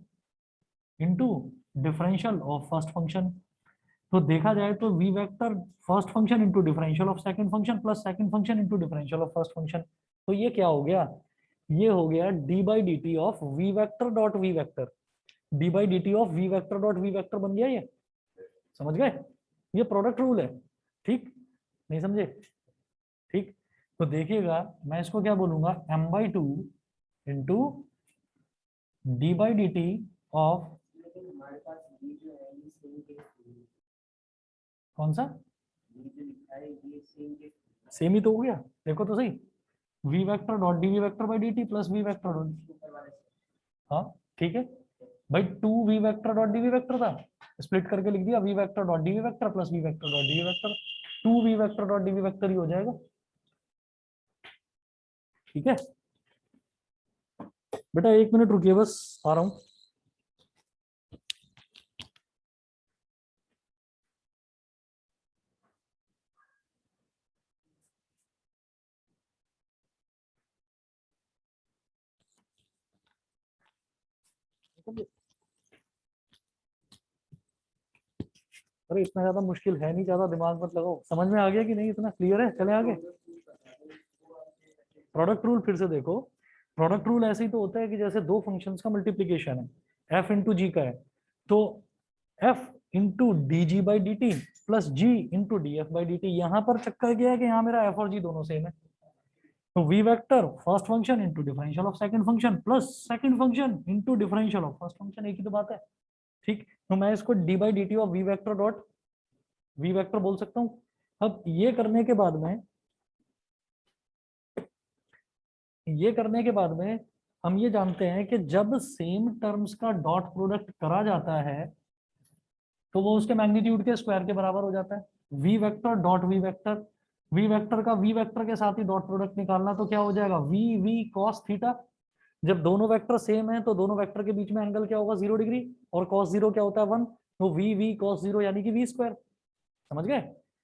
into differential of first function. तो देखा जाए तो we vector first function into differential of second function plus second function into differential of first function. तो ये क्या हो गया, ये हो गया D by D T of we vector dot we vector, d by D T of we vector dot we vector बन गया ये, समझ गए, ये प्रोडक्ट रूल है, ठीक, नहीं समझे, ठीक। तो देखिएगा मैं इसको क्या बोलूंगा, m by two into D by D T of, कौन सा, सेम ही तो हो गया, देखो तो सही, V vector dot D V vector by D T plus V vector dot, हाँ ठीक है भाई, two we vector dot D V vector था, स्प्लिट करके लिख दिया V vector dot D V vector plus V vector dot D V vector, two we vector dot D V vector ही हो जाएगा, ठीक है। बेटा 1 मिनट रुकिए बस, आ रहा हूं। अरे इतना ज्यादा मुश्किल है नहीं, ज्यादा दिमाग मत लगाओ, समझ में आ गया कि नहीं, इतना क्लियर है, चले आगे। प्रोडक्ट रूल फिर से देखो, प्रोडक्ट रूल ऐसे ही तो होता है कि जैसे दो फंक्शंस का मल्टीप्लीकेशन है, एफ इंटू जी का है, तो F into D G by D T plus G into D F by D T, यहाँ पर चक्कर क्या है कि यहाँ मेरा एफ और जी दोनों सेम है, तो we vector first function into differential of second function plus second function into differential of first function, एक ही तो बात है, ठीक। तो मैं इसको d by D T of we vector dot we vector बोल सकता हूँ। अब ये करने के बाद में, ये करने के बाद में हम ये जानते हैं कि जब सेम टर्म्स का डॉट प्रोडक्ट करा जाता है तो वो उसके मैग्नीट्यूड के स्क्वायर के बराबर हो जाता है, v vector dot we vector, v vector का वी वेक्टर के साथ ही डॉट प्रोडक्ट निकालना, तो क्या हो जाएगा वी वी कॉस थीटा, जब दोनों वेक्टर सेम है तो दोनों वेक्टर के बीच में एंगल क्या होगा 0 डिग्री, और कॉस 0 क्या होता है 1, तो वी वी कॉस 0 यानी कि वी स्क्वायर, समझ गए,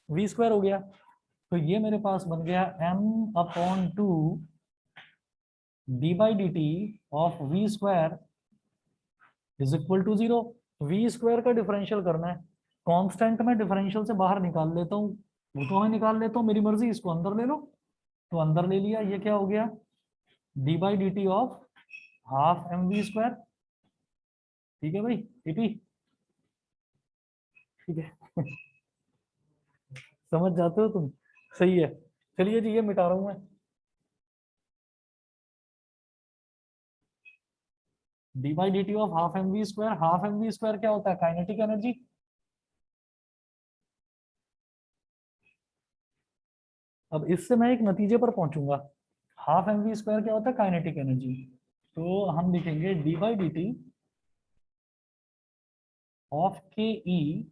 वी स्क्वायर हो गया। तो ये मेरे पास बन गया m upon two d by D T of v square is equal to 0, v square का डिफरेंशियल करना है, कांस्टेंट में डिफरेंशियल से बाहर निकाल लेता हूँ, वो तो मैं निकाल लेता हूँ मेरी मर्जी, इसको अंदर ले लो, तो अंदर ले लिया, ये क्या हो गया D by D T of half m v square, ठीक है भाई टीपी, ठीक है समझ जाते हो तुम, सही है। चलिए जी ये मिटा रहा हूं मैं, d by D T of half m v square, half m v square क्या होता है काइनेटिक एनर्जी, अब इससे मैं एक नतीजे पर पहुंचूंगा, हाफ एम वी स्क्वायर क्या होता है काइनेटिक एनर्जी, तो हम लिखेंगे d by D T of K E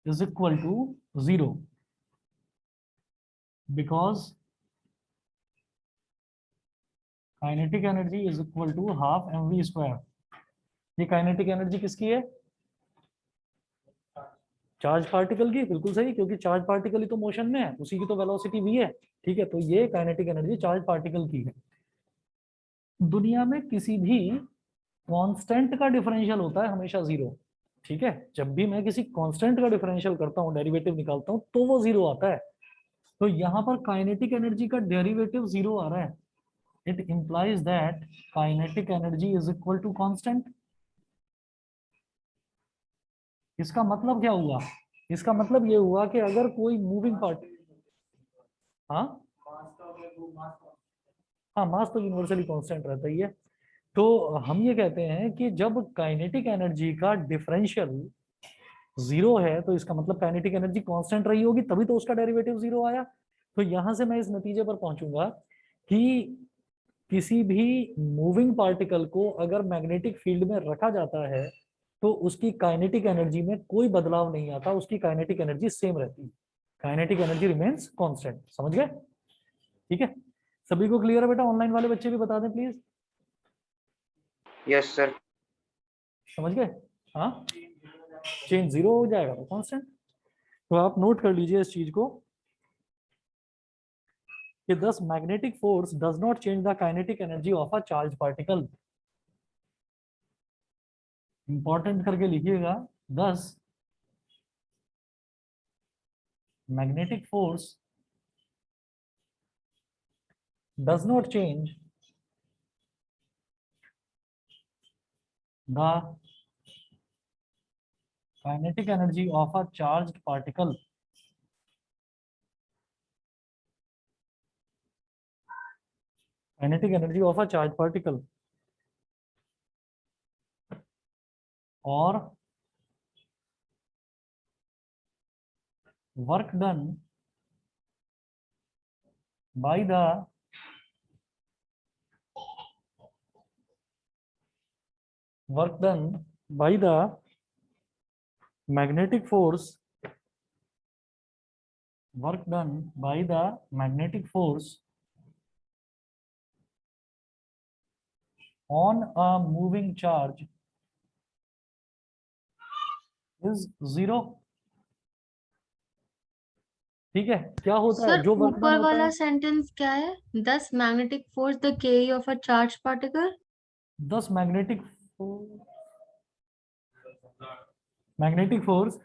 is equal to 0 because kinetic energy is equal to half m v square, ये काइनेटिक एनर्जी किसकी है, चार्ज पार्टिकल की, बिल्कुल सही, क्योंकि चार्ज पार्टिकल ही तो मोशन में है, उसी की तो वेलोसिटी वी है, ठीक है, तो ये काइनेटिक एनर्जी चार्ज पार्टिकल की है। दुनिया में किसी भी कांस्टेंट का डिफरेंशियल होता है हमेशा 0, ठीक है, जब भी मैं किसी कांस्टेंट का डिफरेंशियल करता हूँ, डेरिवेटिव निकालता हूँ, तो वो 0 आता है, तो यहाँ पर काइनेटिक एनर्जी का डेरिवेटिव 0 आ रहा है, it implies that kinetic energy is equal to constant. इसका मतलब क्या हुआ, इसका मतलब ये हुआ कि अगर कोई मूविंग पार्ट, हाँ हाँ मास तो यूनिवर्सली कांस्टेंट रहता ही है, तो हम ये कहते हैं कि जब काइनेटिक एनर्जी का डिफरेंशियल 0 है तो इसका मतलब काइनेटिक एनर्जी कांस्टेंट रही होगी, तभी तो उसका डेरिवेटिव 0 आया। तो यहां से मैं इस नतीजे पर पहुंचूंगा कि किसी भी मूविंग पार्टिकल को अगर मैग्नेटिक फील्ड में रखा जाता है तो उसकी काइनेटिक एनर्जी में कोई बदलाव नहीं आता, उसकी काइनेटिक एनर्जी सेम रहती है, काइनेटिक एनर्जी रिमेन्स कांस्टेंट, समझ गए, ठीक है, सभी को क्लियर है बेटा, ऑनलाइन वाले बच्चे भी बता दें प्लीज, यस सर, समझ गए, हाँ चेंज 0 हो जाएगा तो कांस्टेंट, तो आप नोट कर लीजिए इस चीज को कि thus magnetic force does not change the kinetic energy of a charged particle, important करके लिखिएगा, thus magnetic force does not change the kinetic energy of a charged particle or work done by the magnetic force on a moving charge is zero. ठीक है, क्या होता है sir जो work done ऊपर होता वाला है? सेंटेंस क्या है? Thus magnetic force the Ke of a charged particle. 10 magnetic force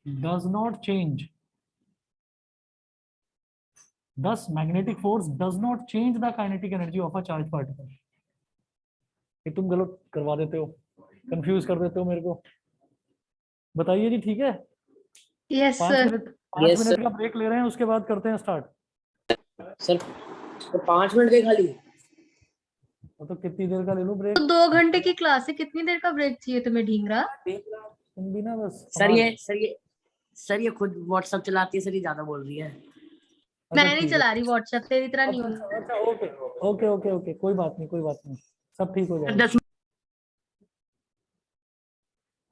does not change. Thus magnetic force does not change the kinetic energy of a charged particle. ये तुम गलत करवा देते हो, कंफ्यूज कर देते हो मेरे को। बताइए जी, ठीक है? Yes, 5 sir. Minute 5 Yes, minute का ब्रेक ले रहे हैं, उसके बाद करते हैं स्टार्ट। सर तो 5 मिनट के खाली। तो कितनी देर का ले लूं ब्रेक? तो 2 घंटे की क्लास है, कितनी देर का ब्रेक चाहिए तुम्हें ढींगरा? तुम भी ना बस सर ये खुद व्हाट्सएप चलाती है सर, ये ज्यादा बोल रही है। अच्छा मैं नहीं ठीक है। चला रही व्हाट्सएप, तेरी तरह नहीं अच्छा हूँ। अच्छा, ओके ओके ओके ओके, कोई बात नहीं, सब ठीक हो जाएगा। 10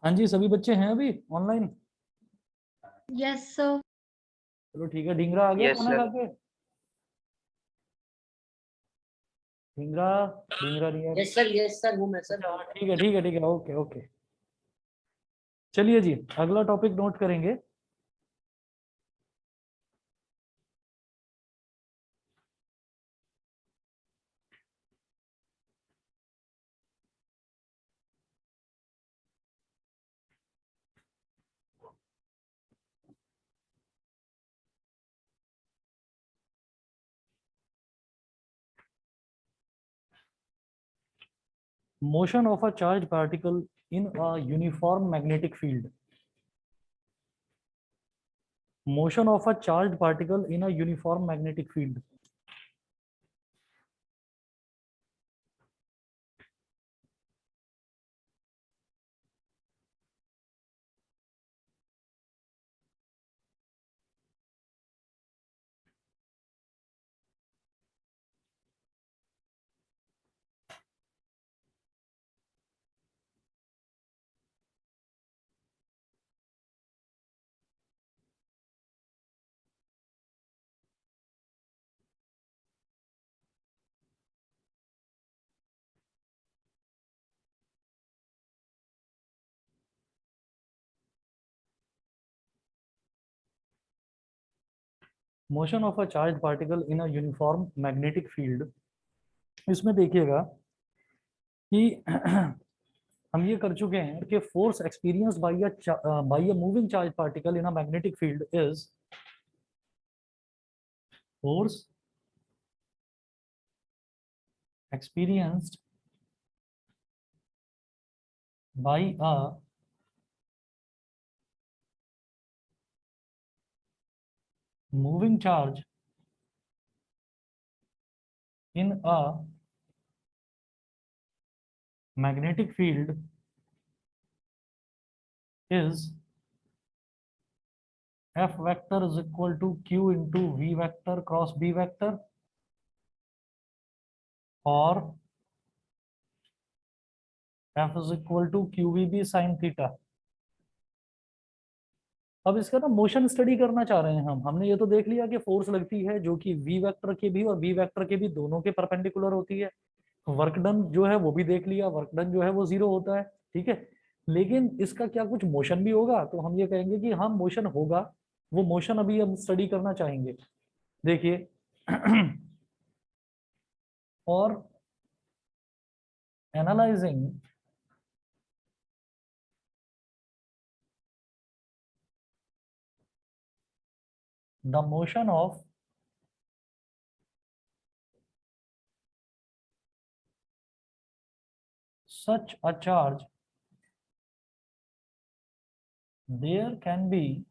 हाँ जी, सभी बच्चे हैं अभी ऑनलाइन? Yes sir. चलो ठीक है, ढींगरा आ गया Yes, खाना sir. खा के? ढींगरा ढींगरा नहीं है? यस सर हूँ मैं सर। अच्छा हाँ, ठीक है, ओके ओके। चलिए जी, अगला टॉपिक नोट करेंगे। Motion of a charged particle in a uniform magnetic field. Motion of a charged particle in a uniform magnetic field. Motion of a charged particle in a uniform magnetic field. इसमें देखिएगा कि हम ये कर चुके हैं कि force experienced bye a moving charge particle in a magnetic field is force experienced by a moving charge in a magnetic field is F vector is equal to Q into V vector cross B vector, or F is equal to QVB sin theta. अब इसका ना motion study करना चाह रहे हैं हमने ये तो देख लिया कि फोर्स लगती है जो कि V वेक्टर के भी और B वेक्टर के भी दोनों के परपेंडिकुलर होती है। वर्क डन जो है वो भी देख लिया, वर्क डन जो है वो जीरो होता है, ठीक है। लेकिन इसका क्या कुछ मोशन भी होगा? तो हम ये कहेंगे कि हाँ मोशन होगा, वो मोशन अभी हम स्टडी करना चाहेंगे। देखिए और analysing the motion of such a charge, there can be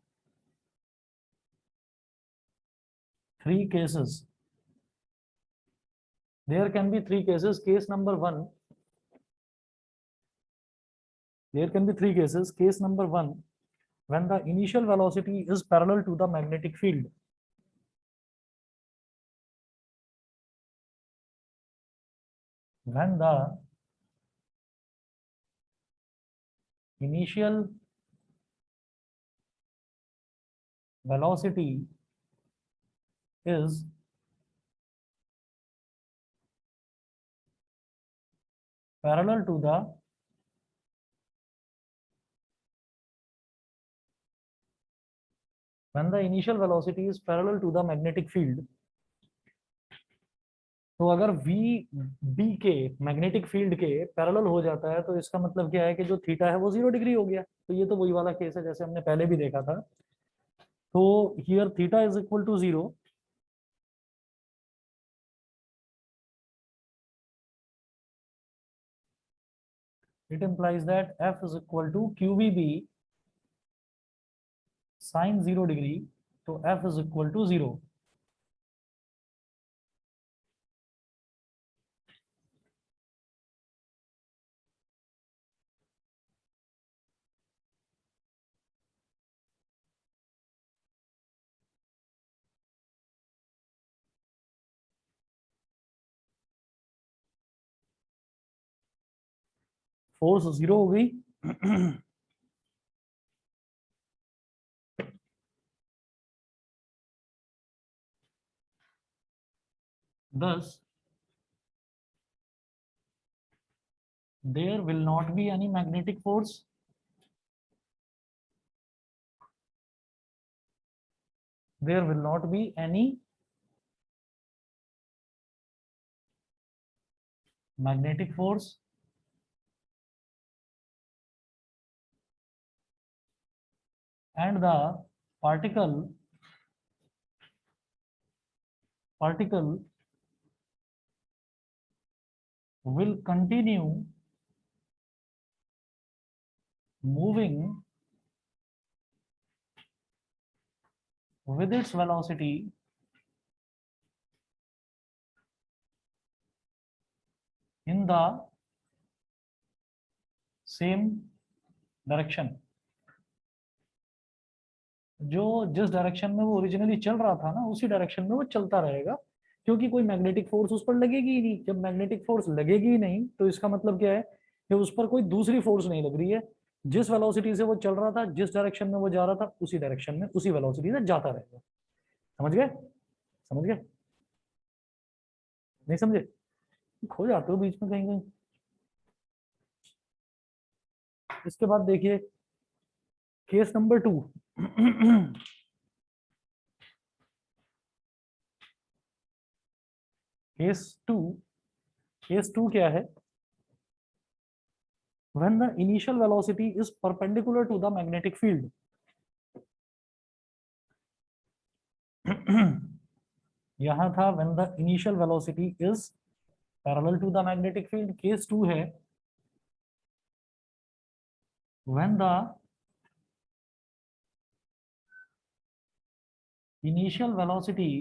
three cases. There can be three cases. Case number one, there can be three cases. Case number one, when the initial velocity is parallel to the magnetic field. When the initial velocity is parallel to the magnetic field. तो अगर V B के magnetic field के parallel हो जाता है तो इसका मतलब क्या है कि जो थीटा है वो 0 डिग्री हो गया। तो ये तो वही वाला केस है जैसे हमने पहले भी देखा था। तो here theta is equal to 0, it implies that F is equal to QVB sin 0 degree, तो F is equal to 0। Force 0 हो गई। Thus, there will not be any magnetic force. There will not be any magnetic force and the particle will continue moving with its velocity in the same direction। जो जिस direction में वो originally चल रहा था ना उसी डायरेक्शन में वो चलता रहेगा, क्योंकि कोई मैग्नेटिक फोर्स उस पर लगेगी ही नहीं। जब मैग्नेटिक फोर्स लगेगी ही नहीं तो इसका मतलब क्या है कि उस पर कोई दूसरी फोर्स नहीं लग रही है। जिस वेलोसिटी से वो चल रहा था, जिस डायरेक्शन में वो जा रहा था, उसी डायरेक्शन में उसी वेलोसिटी से जाता रहेगा। समझ गए? समझ गए? नहीं समझे? खो जाते हो बीच में कहीं कहीं। इसके बाद देखिए केस नंबर 2। केस टू क्या है? When the initial velocity is perpendicular to the magnetic field। यहां था when the initial velocity is parallel to the magnetic field। Case 2 है when the initial velocity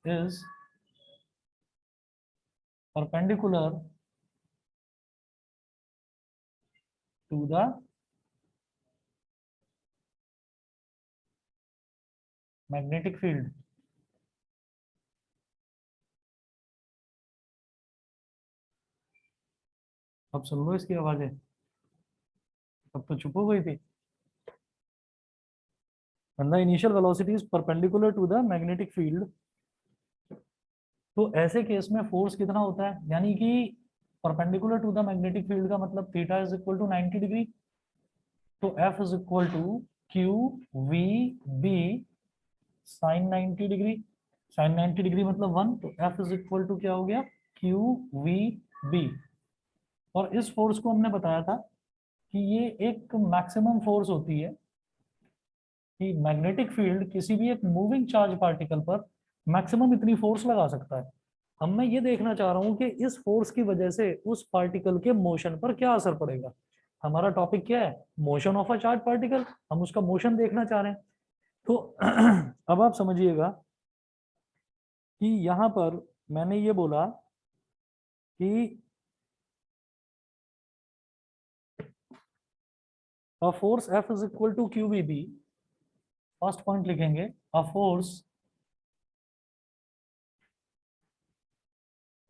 is perpendicular to the magnetic field। अब सुन लो इसकी आवाजें, अब तो चुप हो गई थी। When the initial velocity is perpendicular to the magnetic field, तो ऐसे केस में फोर्स कितना होता है? यानी कि perpendicular to the magnetic field का मतलब theta is equal to 90 degree. तो F is equal to q we B sine 90 degree. Sine 90 degree मतलब 1, तो F इज इक्वल टू क्या हो गया? Q we B. और इस फोर्स को हमने बताया था कि ये एक मैक्सिमम फोर्स होती है कि मैग्नेटिक फील्ड किसी भी एक मूविंग चार्ज पार्टिकल पर मैक्सिमम इतनी फोर्स लगा सकता है। अब मैं ये देखना चाह रहा हूं कि इस फोर्स की वजह से उस पार्टिकल के मोशन पर क्या असर पड़ेगा। हमारा टॉपिक क्या है, motion of a charge particle, हम उसका मोशन देखना चाह रहे हैं। तो अब आप समझिएगा कि यहां पर मैंने ये बोला कि a force F is equal to QVB, first point लिखेंगे, a force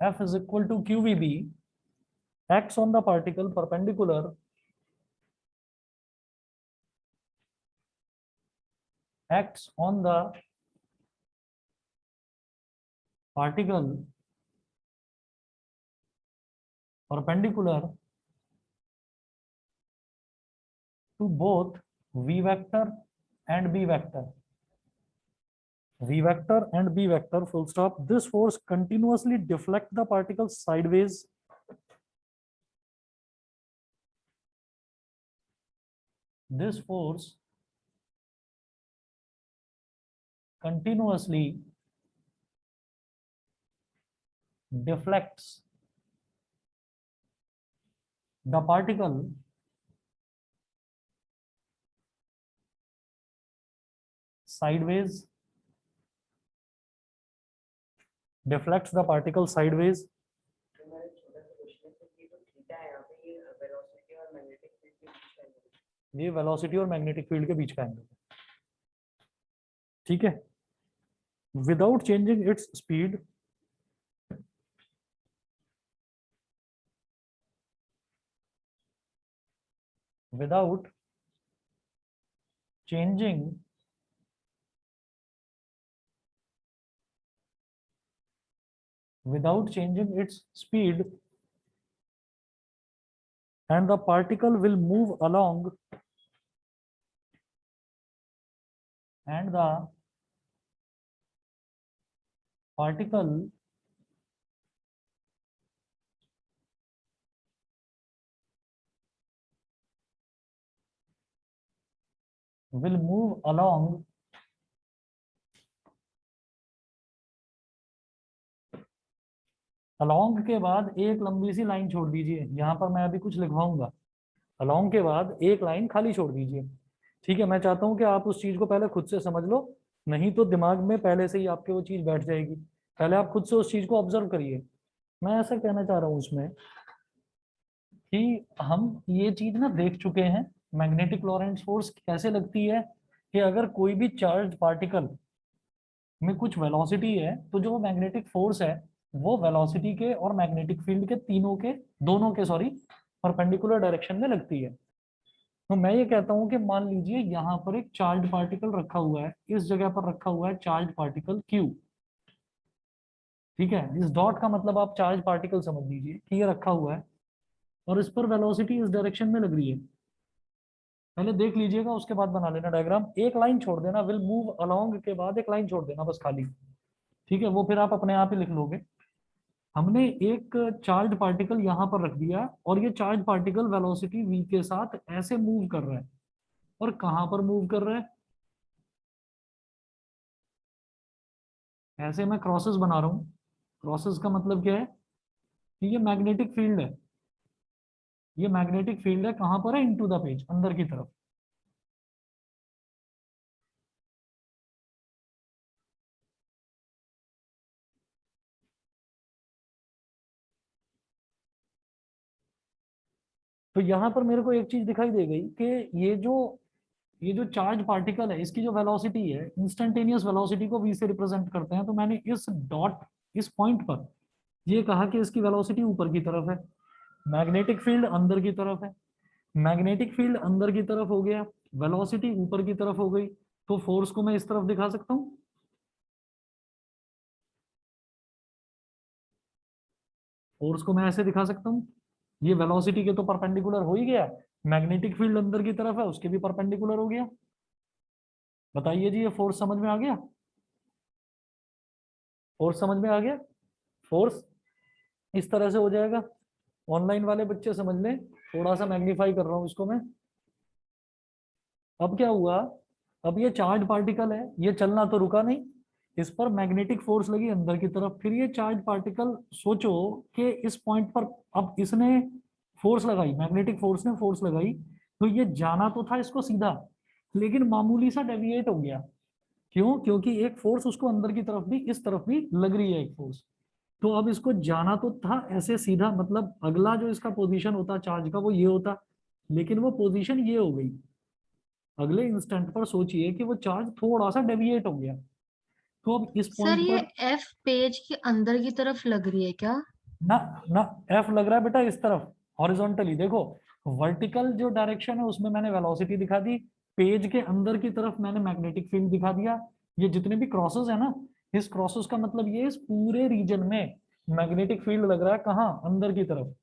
F is equal to QVB acts on the particle perpendicular acts on the particle perpendicular to both V vector and B vector. V vector and B vector, full stop. This force continuously deflect the particles sideways this force continuously deflects the particle sideways, deflects the particle sideways. ये velocity और magnetic field के बीच का angle है, ठीक है। Without changing its speed, without changing its speed, and the particle will move along, and the particle will move along along के बाद एक लंबी सी लाइन छोड़ दीजिए, यहां पर मैं अभी कुछ लिखवाऊंगा। along के बाद एक लाइन खाली छोड़ दीजिए, ठीक है। मैं चाहता हूं कि आप उस चीज को पहले खुद से समझ लो, नहीं तो दिमाग में पहले से ही आपके वो चीज बैठ जाएगी। पहले आप खुद से उस चीज को ऑब्जर्व करिए। मैं ऐसा कहना चाह रहा हूं उसमें कि हम ये चीज ना देख चुके हैं, मैग्नेटिक लॉरेंट्ज फोर्स कैसे लगती है कि अगर कोई भी चार्ज पार्टिकल में कुछ वेलोसिटी है तो जो मैग्नेटिक फोर्स है वो वेलोसिटी के और मैग्नेटिक फील्ड के दोनों के परपेंडिकुलर डायरेक्शन में लगती है। तो मैं ये कहता हूं कि मान लीजिए यहाँ पर एक चार्ज पार्टिकल रखा हुआ है, इस जगह पर रखा हुआ है चार्ज पार्टिकल Q, ठीक है। इस डॉट का मतलब आप चार्ज पार्टिकल समझ लीजिए कि ये रखा हुआ है और इस पर वेलोसिटी इस डायरेक्शन में लग रही है। पहले देख लीजिएगा, उसके बाद बना लेना डायग्राम। एक लाइन छोड़ देना, विल मूव अलोंग के बाद एक लाइन छोड़ देना बस खाली, ठीक है। वो फिर आप अपने आप ही लिख लोगे। हमने एक चार्ज पार्टिकल यहाँ पर रख दिया और ये चार्ज पार्टिकल वेलोसिटी v के साथ ऐसे मूव कर रहा है, और कहां पर मूव कर रहा है, ऐसे मैं क्रॉसेस बना रहा हूं। क्रॉसेस का मतलब क्या है कि ये मैग्नेटिक फील्ड है, ये मैग्नेटिक फील्ड है, कहां पर है, इनटू द पेज, अंदर की तरफ। तो यहां पर मेरे को एक चीज दिखाई दे गई कि ये जो चार्ज पार्टिकल है इसकी जो वेलोसिटी है, इंस्टेंटेनियस वेलोसिटी को v से रिप्रेजेंट करते हैं। तो मैंने इस पॉइंट पर ये कहा कि इसकी वेलोसिटी ऊपर की तरफ है, मैग्नेटिक फील्ड अंदर की तरफ है। मैग्नेटिक फील्ड अंदर की तरफ हो गया, वेलोसिटी ऊपर की तरफ हो गई, तो फोर्स को मैं इस तरफ दिखा सकता हूं, फोर्स को मैं ऐसे दिखा सकता हूं। ये वेलोसिटी के तो परपेंडिकुलर हो ही गया, मैग्नेटिक फील्ड अंदर की तरफ है उसके भी परपेंडिकुलर हो गया। बताइए जी, ये फोर्स समझ में आ गया? फोर्स समझ में आ गया? फोर्स इस तरह से हो जाएगा। ऑनलाइन वाले बच्चे समझ लें, थोड़ा सा मैग्नीफाई कर रहा हूं इसको मैं। अब क्या हुआ अब ये चार्ज पार्टिकल है, ये चलना तो रुका नहीं, इस पर मैग्नेटिक फोर्स लगी अंदर की तरफ। फिर ये चार्ज पार्टिकल, सोचो कि इस पॉइंट पर अब इसने फोर्स लगाई, मैग्नेटिक फोर्स ने फोर्स लगाई, तो ये जाना तो था इसको सीधा, लेकिन मामूली सा डेविएट हो गया। क्यों? क्योंकि एक फोर्स उसको अंदर की तरफ भी, इस तरफ भी लग रही है एक फोर्स। तो अब इसको जाना तो था ऐसे सीधा, मतलब अगला जो इसका पोजीशन होता चार्ज का वो ये होता, लेकिन वो पोजीशन ये हो गई। अगले इंस्टेंट पर सोचिए कि वो चार्ज थोड़ा सा डेविएट हो गया। तो अब इस सर पॉइंट ये पर एफ पेज के अंदर की तरफ लग रही है क्या? ना, ना, एफ लग रहा है बेटा इस तरफ हॉरिजॉन्टली। देखो, वर्टिकल जो डायरेक्शन है उसमें मैंने वेलोसिटी दिखा दी, पेज के अंदर की तरफ मैंने मैग्नेटिक फील्ड दिखा दिया। ये जितने भी क्रॉसेस है ना, इस क्रॉसेस का मतलब ये इस पूरे रीजन में मैग्नेटिक फील्ड लग रहा है, कहाँ? अंदर की तरफ।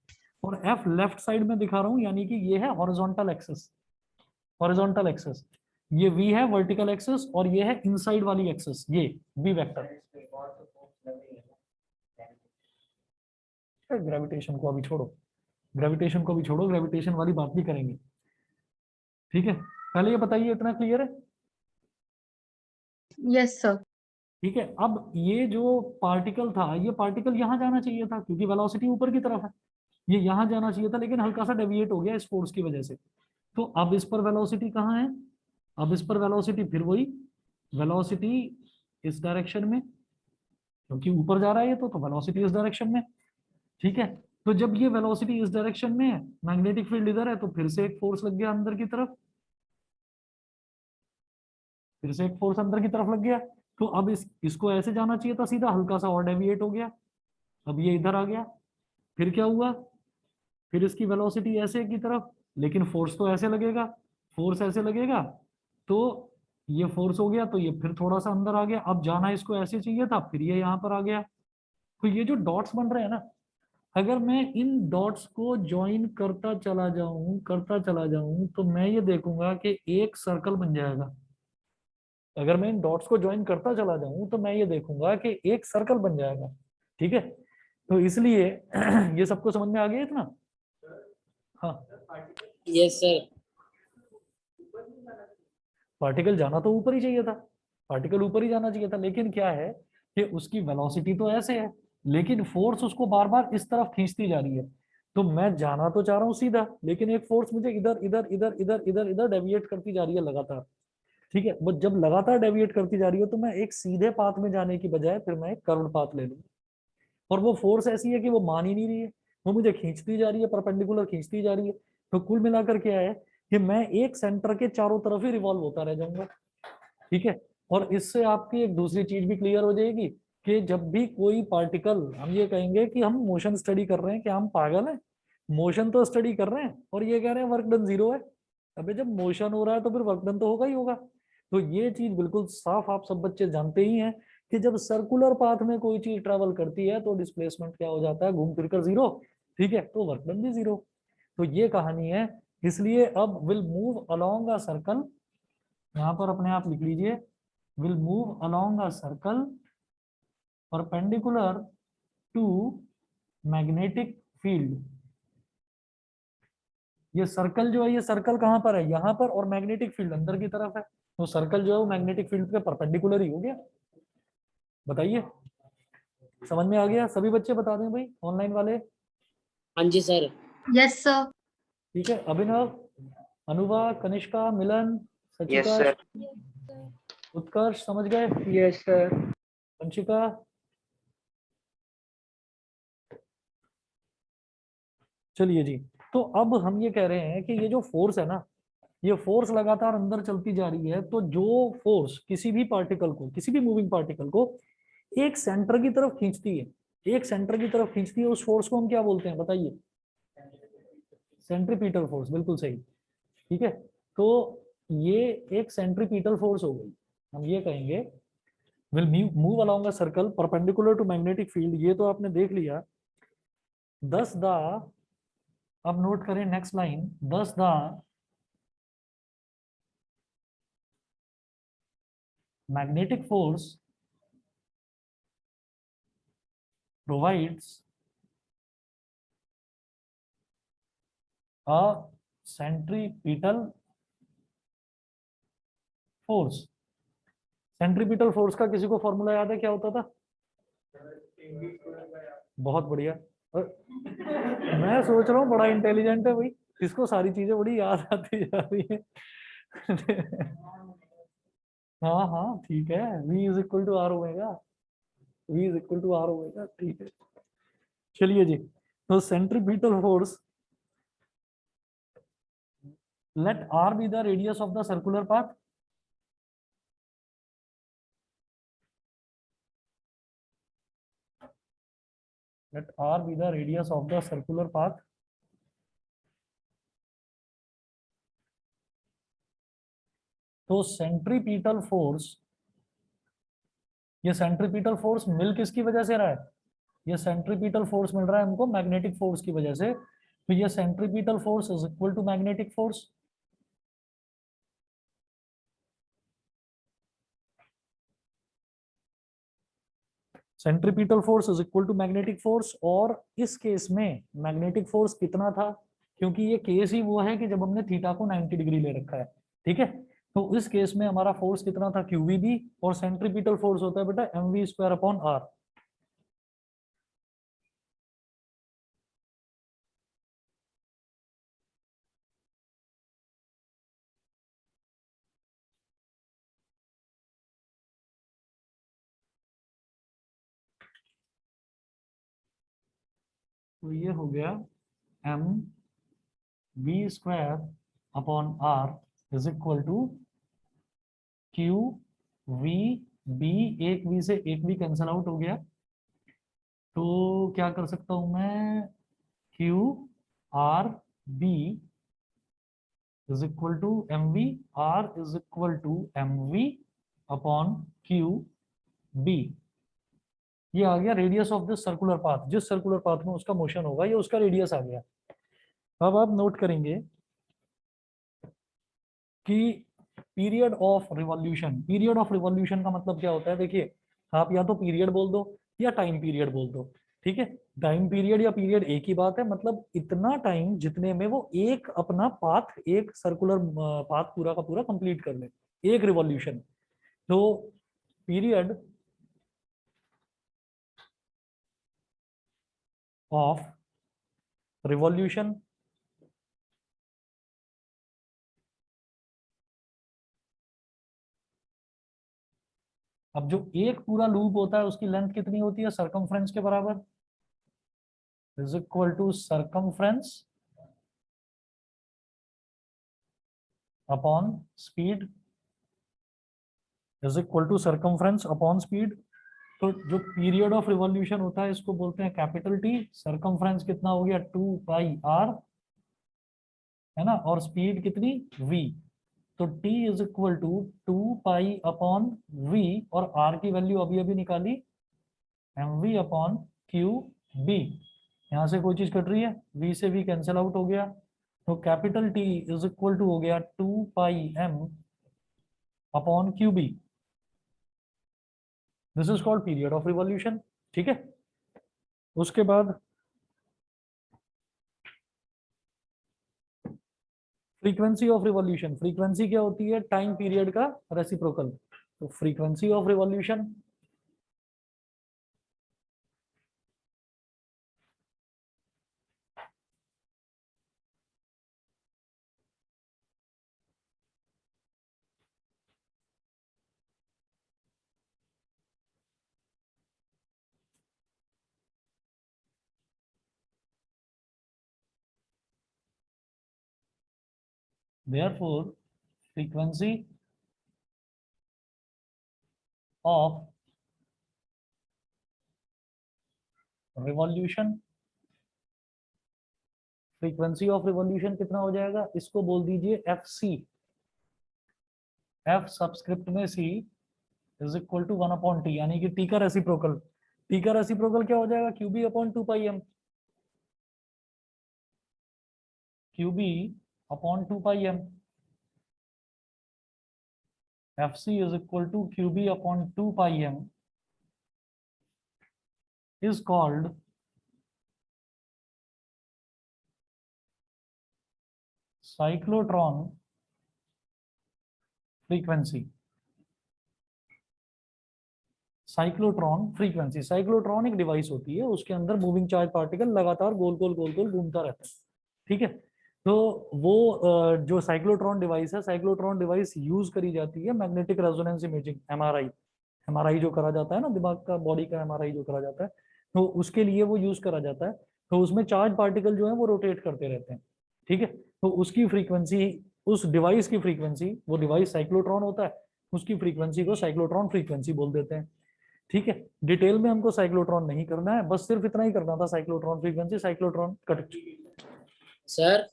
और एफ लेफ्ट साइड में दिखा रहा हूं, यानी कि ये है हॉरिजॉन्टल एक्सेस। हॉरिजॉन्टल एक्सेस ये वी है, वर्टिकल एक्सेस, और ये है इनसाइड वाली एक्सेस, ये वी वेक्टर। ग्रेविटेशन को अभी छोड़ो, ग्रेविटेशन को भी छोड़ो, ग्रेविटेशन वाली बात भी करेंगे। ठीक है, पहले ये बताइए, इतना क्लियर है? Yes sir. ठीक है, अब ये जो पार्टिकल था, ये पार्टिकल यहाँ जाना चाहिए था, क्योंकि वेलोसिटी ऊपर की तरफ है, ये यहाँ जाना चाहिए था, लेकिन हल्का सा डेविएट हो गया इस फोर्स की वजह से। तो अब इस पर वेलोसिटी कहाँ है? अब इस पर वेलोसिटी फिर वही, वेलोसिटी इस डायरेक्शन में, क्योंकि ऊपर जा रहा है ये, तो वेलोसिटी इस डायरेक्शन में। ठीक है, तो जब ये वेलोसिटी इस डायरेक्शन में है, मैग्नेटिक फील्ड इधर है, तो फिर से एक फोर्स लग गया अंदर की तरफ, फिर से एक फोर्स अंदर की तरफ लग गया। तो अब इसको ऐसे जाना चाहिए था सीधा, हल्का सा और डेविएट हो गया, अब ये इधर आ गया। फिर क्या हुआ? फिर इसकी वेलोसिटी ऐसे की तरफ, लेकिन फोर्स तो ऐसे लगेगा, फोर्स ऐसे लगेगा, तो ये फोर्स हो गया, तो ये फिर थोड़ा सा अंदर आ गया। अब जाना इसको ऐसे चाहिए था, फिर ये यहाँ पर आ गया। तो ये जो डॉट्स बन रहे हैं ना, अगर मैं इन डॉट्स को ज्वाइन करता चला जाऊं, तो मैं ये देखूंगा कि एक सर्कल बन जाएगा। अगर मैं इन डॉट्स को ज्वाइन करता चला जाऊं, तो मैं ये देखूंगा कि एक सर्कल बन जाएगा। ठीक है, तो इसलिए ये सबको समझ में आ गया इतना? हाँ, यस सर। पार्टिकल जाना तो ऊपर ही चाहिए था, पार्टिकल ऊपर ही जाना चाहिए था, लेकिन क्या है कि उसकी वेलोसिटी तो ऐसे है, लेकिन फोर्स उसको बार बार इस तरफ खींचती जा रही है। तो मैं जाना तो चाह रहा हूँ सीधा, लेकिन एक फोर्स मुझे इधर इधर इधर इधर इधर इधर डेविएट करती जा रही है लगातार। ठीक है, वो जब लगातार डेविएट करती जा रही है, तो मैं एक सीधे पाथ में जाने की बजाय फिर मैं एक कर्व पाथ ले लूंगा। और वो फोर्स ऐसी है कि वो मान ही नहीं रही है, वो मुझे खींचती जा रही है, परपेंडिकुलर खींचती जा रही है। तो कुल मिलाकर क्या है कि मैं एक सेंटर के चारों तरफ ही रिवॉल्व होता रह जाऊंगा। ठीक है, और इससे आपकी एक दूसरी चीज भी क्लियर हो जाएगी कि जब भी कोई पार्टिकल, हम ये कहेंगे कि हम मोशन स्टडी कर रहे हैं, क्या हम पागल हैं? मोशन तो स्टडी कर रहे हैं और ये कह रहे हैं वर्क डन जीरो है। अबे जब मोशन हो रहा है तो फिर वर्क डन तो होगा ही होगा। तो ये चीज बिल्कुल साफ आप सब बच्चे जानते ही हैं कि जब सर्कुलर पाथ में कोई चीज ट्रेवल करती है तो डिस्प्लेसमेंट क्या हो जाता है? घूम फिर कर जीरो। ठीक है, तो वर्क डन भी जीरो। तो ये कहानी है। इसलिए अब will move along a circle, यहाँ पर अपने आप लिख लीजिए, will move along a circle perpendicular to magnetic field। ये सर्कल जो है, ये सर्कल कहाँ पर है? यहाँ पर, और मैग्नेटिक फील्ड अंदर की तरफ है, तो सर्कल जो है वो मैग्नेटिक फील्ड के परपेंडिकुलर ही हो गया। बताइए, समझ में आ गया? सभी बच्चे बता दें भाई, ऑनलाइन वाले। हाँ जी सर। Yes sir. ठीक है, अभिनव, अनुवा, कनिष्का, मिलन, यस सचिका, सर। उत्कर्ष, समझ गए? Yes sir. वंशिका, चलिए जी। तो अब हम ये कह रहे हैं कि ये जो फोर्स है ना, ये फोर्स लगातार अंदर चलती जा रही है, तो जो फोर्स किसी भी पार्टिकल को, किसी भी मूविंग पार्टिकल को एक सेंटर की तरफ खींचती है, एक सेंटर की तरफ खींचती है, उस फोर्स को हम क्या बोलते हैं बताइए? सेंट्रीपिटल फोर्स, बिल्कुल सही। ठीक है, तो ये एक सेंट्रीपिटल फोर्स हो गई। हम ये कहेंगे will move along a circle perpendicular to magnetic field, ये तो आपने देख लिया। दस द, अब नोट करें नेक्स्ट लाइन, दस the magnetic force provides a centripetal force, centripetal force का किसी को फॉर्मूला याद है, क्या होता था? बहुत बढ़िया। मैं सोच रहा हूँ बड़ा इंटेलिजेंट है भाई, इसको सारी चीजें बड़ी याद आती जा रही है। हाँ हाँ ठीक है, V is equal to r omega, V is equal to r omega, ठीक है। चलिए जी, तो centripetal force, let r be the radius of the circular path. Let r be the radius of the circular path. तो centripetal force, ये centripetal force मिल किसकी वजह से रहा है? ये सेंट्रीपिटल फोर्स मिल रहा है हमको मैग्नेटिक फोर्स की वजह से। तो ये centripetal force is equal to magnetic force. Centripetal force is equal to magnetic force. और इस केस में मैग्नेटिक फोर्स कितना था? क्योंकि ये केस ही वो है कि जब हमने थीटा को 90 डिग्री ले रखा है, ठीक है। तो इस केस में हमारा फोर्स कितना था? QVB। और सेंट्रीपिटल फोर्स होता है बेटा mv स्क्वायर अपॉन आर। तो ये हो गया mv square upon r is equal to QVB। एक v से एक v कैंसल आउट हो गया, तो क्या कर सकता हूं मैं? QRB is equal to mv, r is equal to mv upon QB। ये आ गया radius of this circular path, जिस सर्कुलर पाथ में उसका मोशन होगा ये उसका रेडियस आ गया। अब आप नोट करेंगे कि period of revolution, period of revolution का मतलब क्या होता है? देखिए, आप या तो पीरियड बोल दो या टाइम पीरियड बोल दो, ठीक है। टाइम पीरियड या पीरियड एक ही बात है, मतलब इतना टाइम जितने में वो एक अपना पाथ, एक सर्कुलर पाथ पूरा का पूरा कंप्लीट कर ले, एक रिवॉल्यूशन। तो पीरियड ऑफ रिवॉल्यूशन, अब जो एक पूरा लूप होता है उसकी लेंथ कितनी होती है? सरकमफ्रेंस के बराबर, is equal to circumference upon speed, is equal to circumference upon speed. तो जो पीरियड ऑफ रिवॉल्यूशन होता है इसको बोलते हैं कैपिटल टी। सरकमफ्रेंस कितना हो गया? 2πr, है ना, और स्पीड कितनी? v। तो t is equal to 2π upon v, और r की वैल्यू अभी अभी निकाली, mv अपॉन QB। यहाँ से कोई चीज कट रही है? v से v कैंसिल आउट हो गया, तो capital T is equal to हो गया 2πm upon QB। This is called period of revolution, ठीक है। उसके बाद फ्रीक्वेंसी ऑफ रिवॉल्यूशन, फ्रीक्वेंसी क्या होती है? टाइम पीरियड का रेसिप्रोकल। तो frequency of revolution, therefore frequency of revolution, frequency of revolution कितना हो जाएगा? इसको बोल दीजिए FC, F सबस्क्रिप्ट में C is equal to 1 upon t, यानी कि टी का रेसिप्रोकल। टी का रेसिप्रोकल क्या हो जाएगा? QB upon 2πm, QB upon 2πm। FC is equal to QB upon 2πm is called cyclotron frequency। Cyclotron frequency. Cyclotron एक device होती है, उसके अंदर मूविंग चार्ज पार्टिकल लगातार गोल गोल गोल गोल घूमता रहता है, ठीक है। तो वो जो साइक्लोट्रॉन डिवाइस है, साइक्लोट्रॉन डिवाइस यूज करी जाती है magnetic resonance imaging, MRI. MRI जो करा जाता है ना, दिमाग का, बॉडी का एमआरआई जो करा जाता है, तो उसके लिए वो यूज करा जाता है। तो उसमें चार्ज पार्टिकल जो है वो रोटेट करते रहते हैं, ठीक है। तो उसकी फ्रीक्वेंसी, उस डिवाइस की फ्रीक्वेंसी, वो डिवाइस साइक्लोट्रॉन होता है, उसकी फ्रीक्वेंसी को साइक्लोट्रॉन फ्रीक्वेंसी बोल देते हैं, ठीक है। डिटेल में हमको साइक्लोट्रॉन नहीं करना है, बस सिर्फ इतना ही करना था, cyclotron frequency, cyclotron cut. Sir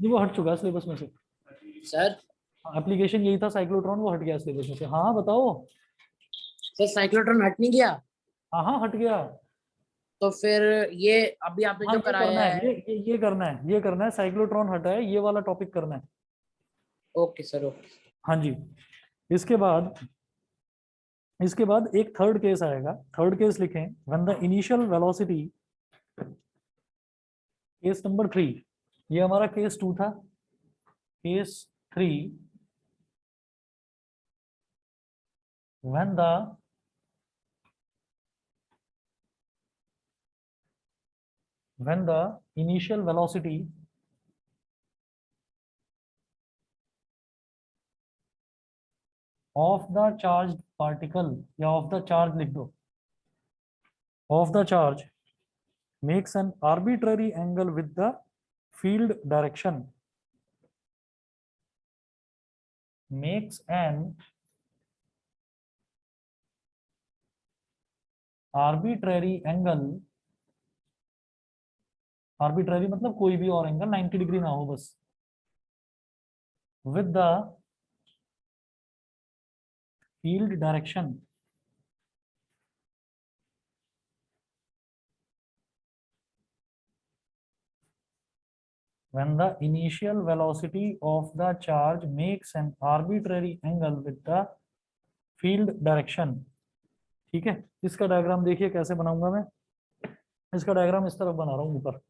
ji वो हट चुका है सिलेबस में से, सर एप्लीकेशन यही था साइक्लोट्रॉन, वो हट गया सिलेबस में से। हाँ बताओ। सर साइक्लोट्रॉन हट नहीं गया? हाँ हाँ हट गया। तो फिर ये अभी आपने हाँ जो ये करना कराया है, है। ये करना है, ये करना है, साइक्लोट्रॉन हटा है, ये वाला टॉपिक करना है। Okay sir, okay. हाँ जी। इसके बाद, इसके बाद एक थर्ड केस आएगा। थर्ड केस लिखें, when the initial velocity, case number 3, ये हमारा केस 2 था। Case 3, when the initial velocity of the charged particle, या of the charge लिख दो, of the charge makes an arbitrary angle with the field direction, makes an arbitrary angle, arbitrary मतलब कोई भी और एंगल, 90 डिग्री ना हो बस, with the field direction, when the initial velocity of the charge makes an arbitrary angle with the field direction, ठीक है। इसका डायग्राम देखिए कैसे बनाऊंगा मैं। इसका डायग्राम इस तरफ बना रहा हूं ऊपर।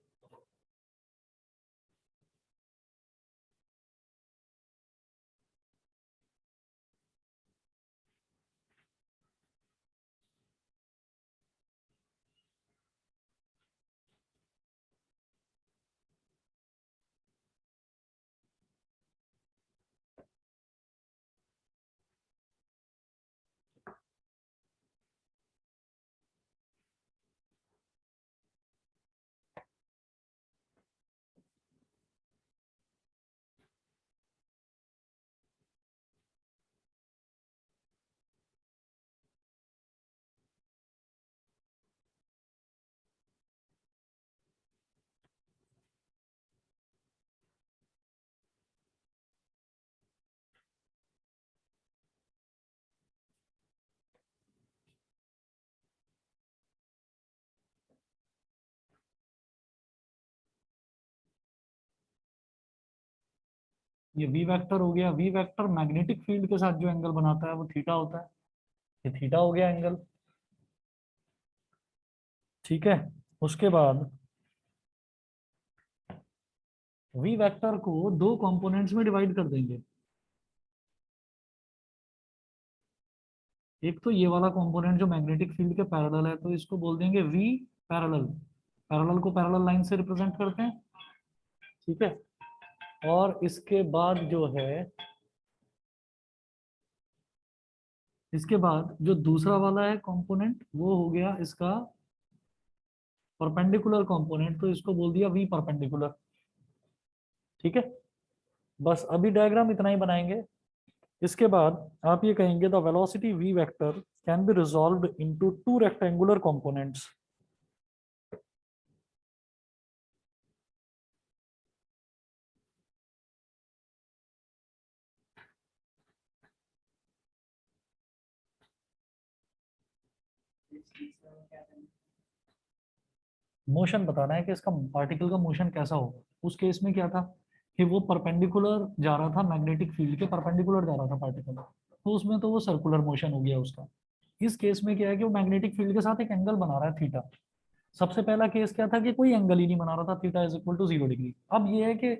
ये वी वेक्टर हो गया। वी वेक्टर मैग्नेटिक फील्ड के साथ जो एंगल बनाता है वो थीटा होता है। ये थीटा हो गया एंगल, ठीक है। उसके बाद वी वेक्टर को दो कंपोनेंट्स में डिवाइड कर देंगे। एक तो ये वाला कंपोनेंट जो मैग्नेटिक फील्ड के पैरेलल है, तो इसको बोल देंगे वी पैरेलल। पैरेलल को पैरेलल लाइन से रिप्रेजेंट करते हैं, ठीक है। और इसके बाद जो है, इसके बाद जो दूसरा वाला है कंपोनेंट, वो हो गया इसका परपेंडिकुलर कंपोनेंट, तो इसको बोल दिया वी परपेंडिकुलर, ठीक है। बस अभी डायग्राम इतना ही बनाएंगे। इसके बाद आप ये कहेंगे the velocity v vector can be resolved into two rectangular components. Motion बताना है कि इसका पार्टिकल का मोशन कैसा होगा। उस केस में क्या था कि वो परपेंडिकुलर जा रहा था, मैग्नेटिक फील्ड के परपेंडिकुलर जा रहा था पार्टिकल, तो उसमें तो वो सर्कुलर मोशन हो गया उसका। इस केस में क्या है कि वो मैग्नेटिक फील्ड के साथ एक एंगल बना रहा है थीटा। सबसे पहला केस क्या था कि कोई एंगल ही नहीं बना रहा था, theta is equal to 0 degree. अब ये है कि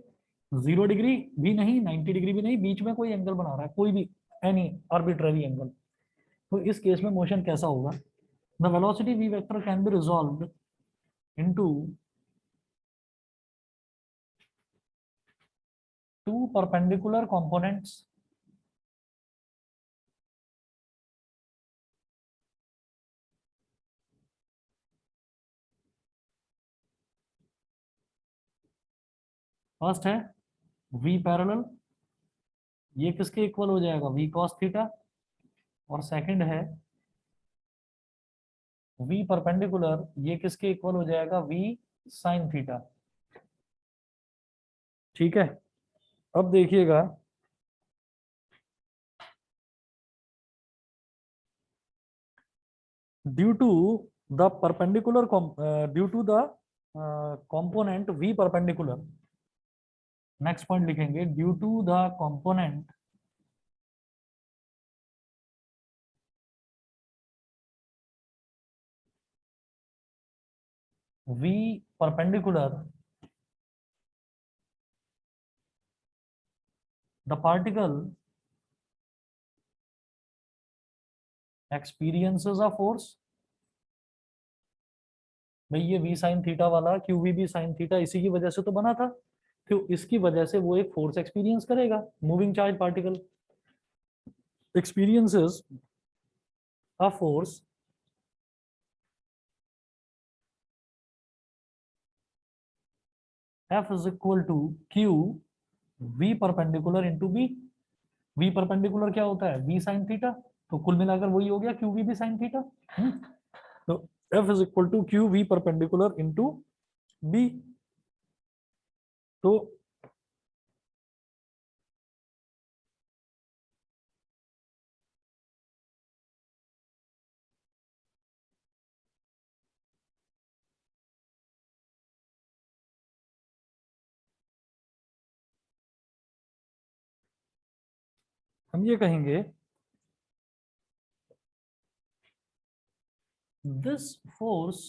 0 डिग्री भी नहीं, 90 डिग्री भी नहीं, बीच में कोई एंगल बना रहा है, कोई भी एनी आर्बिट्ररी एंगल। तो इस केस में मोशन कैसा होगा, the velocity v vector can be resolved into two perpendicular components first है v पैरेलल, ये किसके इक्वल हो जाएगा v cos थीटा, और सेकंड है v परपेंडिकुलर, ये किसके इक्वल हो जाएगा v sin थीटा। ठीक है, अब देखिएगा due to the perpendicular due to the component v perpendicular, next point लिखेंगे due to the component v perpendicular, the particle experiences a force। भाई ये v sin थीटा वाला qvb sin थीटा इसी की वजह से तो बना था, तो इसकी वजह से वो एक फोर्स एक्सपीरियंस करेगा। Moving charge particle experiences a force F is equal to Q V perpendicular into B। V perpendicular क्या होता है v sin थीटा, तो कुल मिलाकर वही हो गया QV भी sin थीटा। तो F is equal to Q V perpendicular into B। तो हम ये कहेंगे this force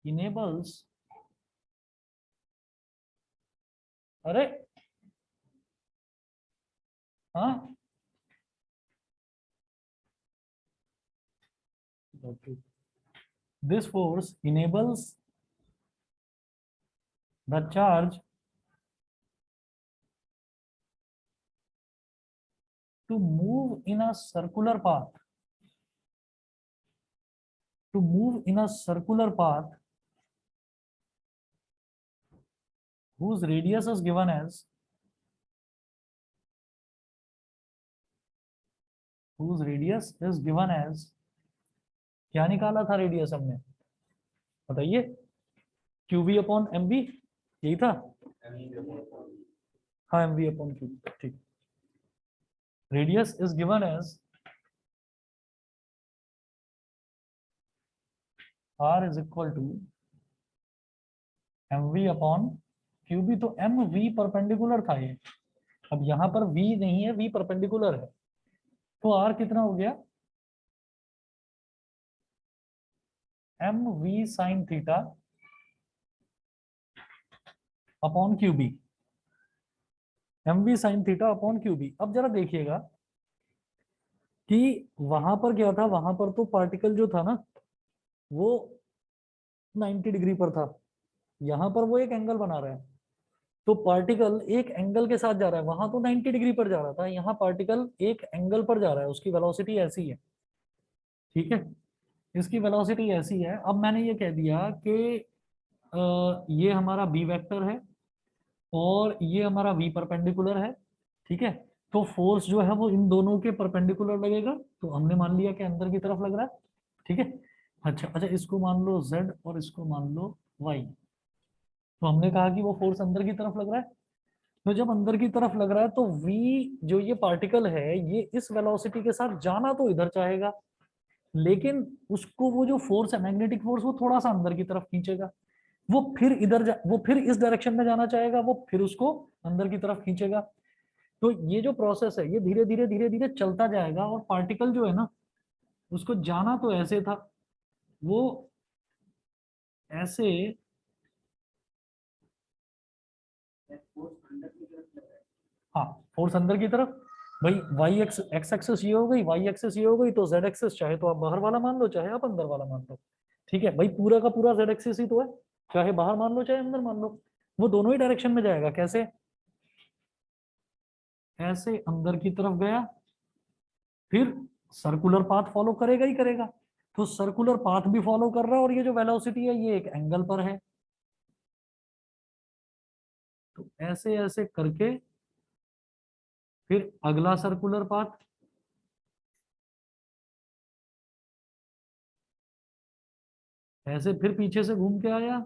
enables, अरे हाँ this force enables the charge to move in a circular path, to move in a circular path whose radius is given as, whose radius is given as, क्या निकाला था radius हमने बताइए, QV upon MV, यही था। हाँ MV upon QV, ठीक। Radius is given as R is equal to MV upon QB। तो MV परपेंडिकुलर था ये, अब यहाँ पर V नहीं है, V परपेंडिकुलर है, तो R कितना हो गया MV sin theta upon QB, MV sin theta upon QB। अब जरा देखिएगा कि वहां पर क्या था, वहां पर तो पार्टिकल जो था ना वो 90 डिग्री पर था, यहाँ पर वो एक एंगल बना रहा है, तो पार्टिकल एक एंगल के साथ जा रहा है, वहां तो 90 डिग्री पर जा रहा था, यहाँ पार्टिकल एक एंगल पर जा रहा है, उसकी वेलोसिटी ऐसी है। ठीक है, इसकी वेलोसिटी ऐसी है। अब मैंने ये कह दिया कि ये हमारा बी वेक्टर है और ये हमारा वी परपेंडिकुलर है। ठीक है, तो फोर्स जो है वो इन दोनों के परपेंडिकुलर लगेगा, तो हमने मान लिया कि अंदर की तरफ लग रहा है। ठीक है, अच्छा अच्छा, इसको मान लो z और इसको मान लो y, तो हमने कहा कि वो फोर्स अंदर की तरफ लग रहा है, तो जब अंदर की तरफ लग रहा है तो v जो ये पार्टिकल है ये इस वेलोसिटी के साथ जाना तो इधर चाहेगा, लेकिन उसको वो जो फोर्स है मैग्नेटिक फोर्स वो थोड़ा सा अंदर की तरफ खींचेगा, वो फिर वो फिर इस डायरेक्शन में जाना चाहेगा, वो फिर उसको अंदर की तरफ खींचेगा। तो ये जो प्रोसेस है ये धीरे धीरे धीरे धीरे चलता जाएगा, और पार्टिकल जो है ना उसको जाना तो ऐसे था, वो ऐसे हाँ, फोर्स अंदर की तरफ। भाई वाई एक्स एक्सेस ये हो गई, वाई एक्सेस ये हो गई, तो जेड एक्सेस चाहे तो आप बाहर वाला मान लो, चाहे आप अंदर वाला मान लो। ठीक है भाई, पूरा का पूरा जेड एक्सेस ही तो है, चाहे बाहर मान लो चाहे अंदर मान लो। वो दोनों ही डायरेक्शन में जाएगा। कैसे? ऐसे अंदर की तरफ गया, फिर सर्कुलर पाथ फॉलो करेगा ही करेगा। तो सर्कुलर पाथ भी फॉलो कर रहा है, और ये जो वेलोसिटी है ये एक एंगल पर है। तो ऐसे ऐसे करके फिर अगला सर्कुलर पाथ, ऐसे फिर पीछे से घूम के आया,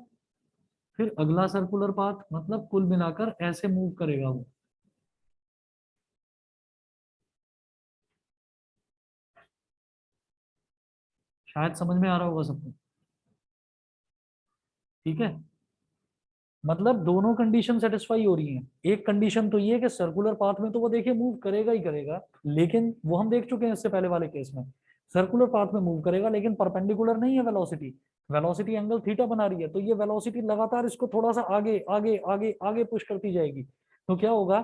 फिर अगला सर्कुलर पाथ, मतलब कुल मिलाकर ऐसे मूव करेगा वो। शायद समझ में आ रहा होगा सबको। ठीक है, मतलब दोनों कंडीशन सेटिस्फाई हो रही हैं। एक कंडीशन तो ये है कि सर्कुलर पाथ में तो वो देखिए मूव करेगा ही करेगा, लेकिन वो हम देख चुके हैं इससे पहले वाले केस में, सर्कुलर पाथ में मूव करेगा लेकिन परपेंडिकुलर नहीं है वेलोसिटी। वेलोसिटी एंगल थीटा बना रही है, तो ये वेलोसिटी लगातार इसको थोड़ा सा आगे आगे आगे आगे पुश करती जाएगी। तो क्या होगा,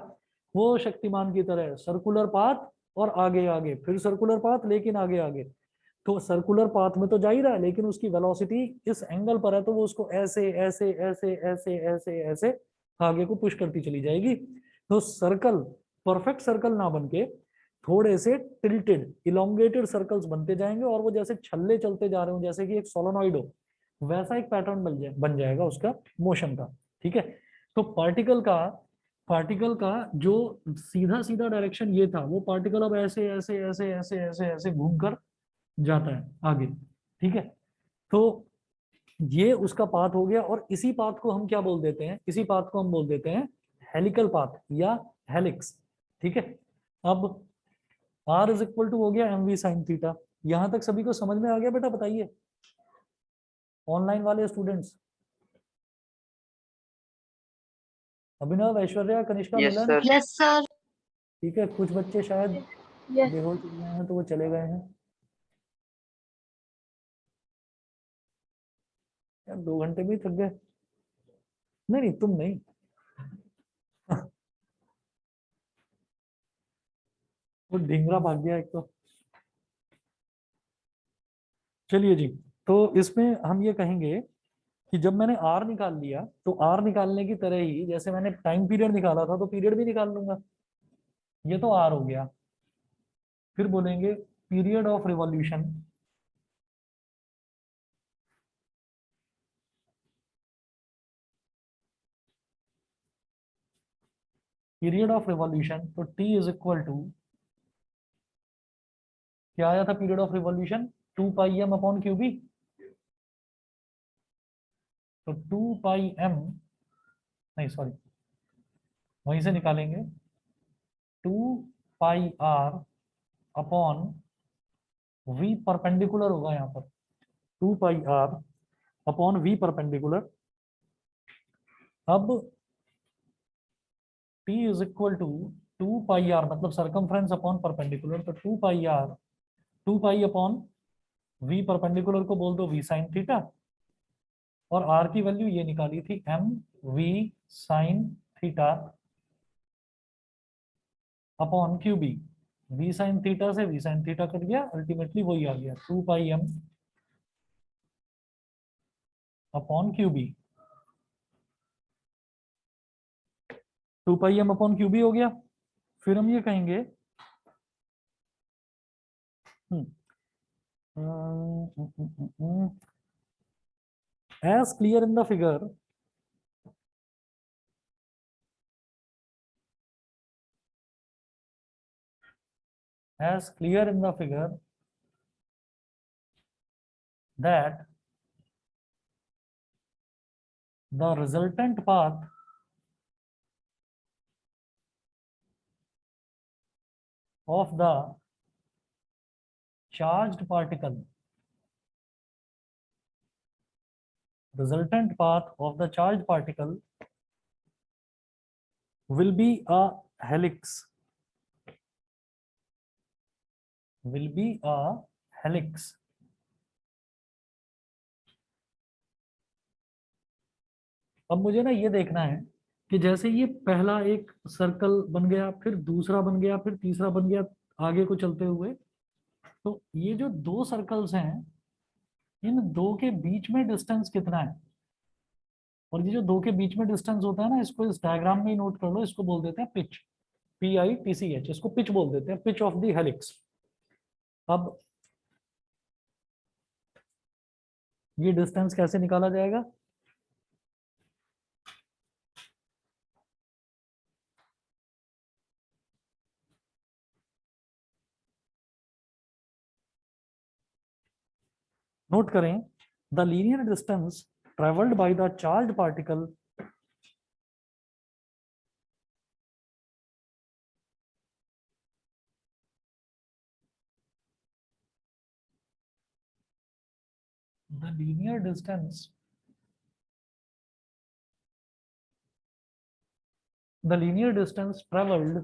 वो शक्तिमान की तरह सर्कुलर पाथ और आगे आगे, फिर सर्कुलर पाथ लेकिन आगे आगे। तो सर्कुलर पाथ में तो जा ही रहा है, लेकिन उसकी वेलोसिटी इस एंगल पर है, तो वो उसको ऐसे ऐसे ऐसे ऐसे ऐसे ऐसे आगे को पुश करती चली जाएगी। तो सर्कल परफेक्ट सर्कल ना बनके थोड़े से टिल्टेड इलोंगेटेड सर्कल्स बनते जाएंगे, और वो जैसे छल्ले चलते जा रहे हो, जैसे कि एक सोलोनॉइड हो, वैसा एक पैटर्न बन जाएगा उसका मोशन का। ठीक है, तो पार्टिकल का जो सीधा सीधा डायरेक्शन ये था, वो पार्टिकल अब ऐसे ऐसे ऐसे ऐसे ऐसे ऐसे घूमकर जाता है आगे। ठीक है, तो ये उसका पाथ हो गया, और इसी पाथ को हम क्या बोल देते हैं, इसी पाथ को हम बोल देते हैं हेलिकल पाथ या हेलिक्स। ठीक है, अब r इज इक्वल टू हो गया एम वी साइन थीटा। यहां तक सभी को समझ में आ गया बेटा? बताइए ऑनलाइन वाले स्टूडेंट्स, अभिनव, ऐश्वर्या, कनिष्का, यस मिलन। सर। Yes, sir. ठीक है, कुछ बच्चे शायद Yes. बेहोश हो गए हैं तो वो चले गए हैं। यार 2 घंटे में ही थक गए। नहीं नहीं, तुम नहीं। वो ढींगरा भाग गया एक तो। चलिए जी, तो इसमें हम ये कहेंगे कि जब मैंने आर निकाल लिया, तो आर निकालने की तरह ही जैसे मैंने टाइम पीरियड निकाला था, तो पीरियड भी निकाल लूंगा। ये तो आर हो गया। फिर बोलेंगे period of revolution, period of revolution, तो टी इज इक्वल टू, क्या आया था पीरियड ऑफ रिवॉल्यूशन, 2 पाई m/क्यूबी। तो 2 पाई m, नहीं सॉरी, वहीं से निकालेंगे, 2 पाई r/v परपेंडिकुलर होगा यहाँ पर, 2 पाई r/v परपेंडिकुलर। अब t is equal to 2 pi r, मतलब सरकमफ्रेंस अपॉन परपेंडिकुलर, तो 2 पाई r, 2 पाई/v परपेंडिकुलर को बोल दो v साइन थीटा, और r की वैल्यू ये निकाली थी m v sine theta upon QB. v sine theta से v साइन थीटा कट गया, अल्टीमेटली वही आ गया 2 पाई m/क्यूबी। 2 पाई m/क्यूबी हो गया। फिर हम ये कहेंगे as clear in the figure, as clear in the figure that the resultant path of the charged particle, resultant path of the charged particle will be a helix, will be a helix. अब मुझे ना ये देखना है कि जैसे ये पहला एक सर्कल बन गया, फिर दूसरा बन गया, फिर तीसरा बन गया, आगे को चलते हुए, तो ये जो दो सर्कल्स हैं, इन दो के बीच में डिस्टेंस कितना है? और ये जो दो के बीच में डिस्टेंस होता है ना, इसको इस डायग्राम में ही नोट कर लो, इसको बोल देते हैं पिच, PITCH, इसको पिच बोल देते हैं, पिच ऑफ द हेलिक्स। अब ये डिस्टेंस कैसे निकाला जाएगा? नोट करें, the linear distance travelled by the charge particle the linear distance the linear distance traveled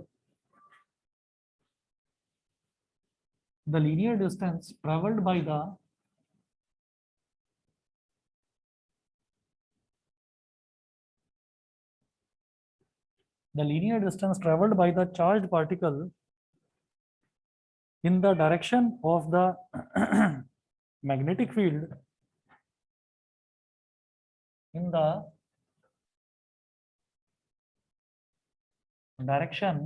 the linear distance traveled by the linear distance traveled by the charged particle in the direction of the magnetic field in the direction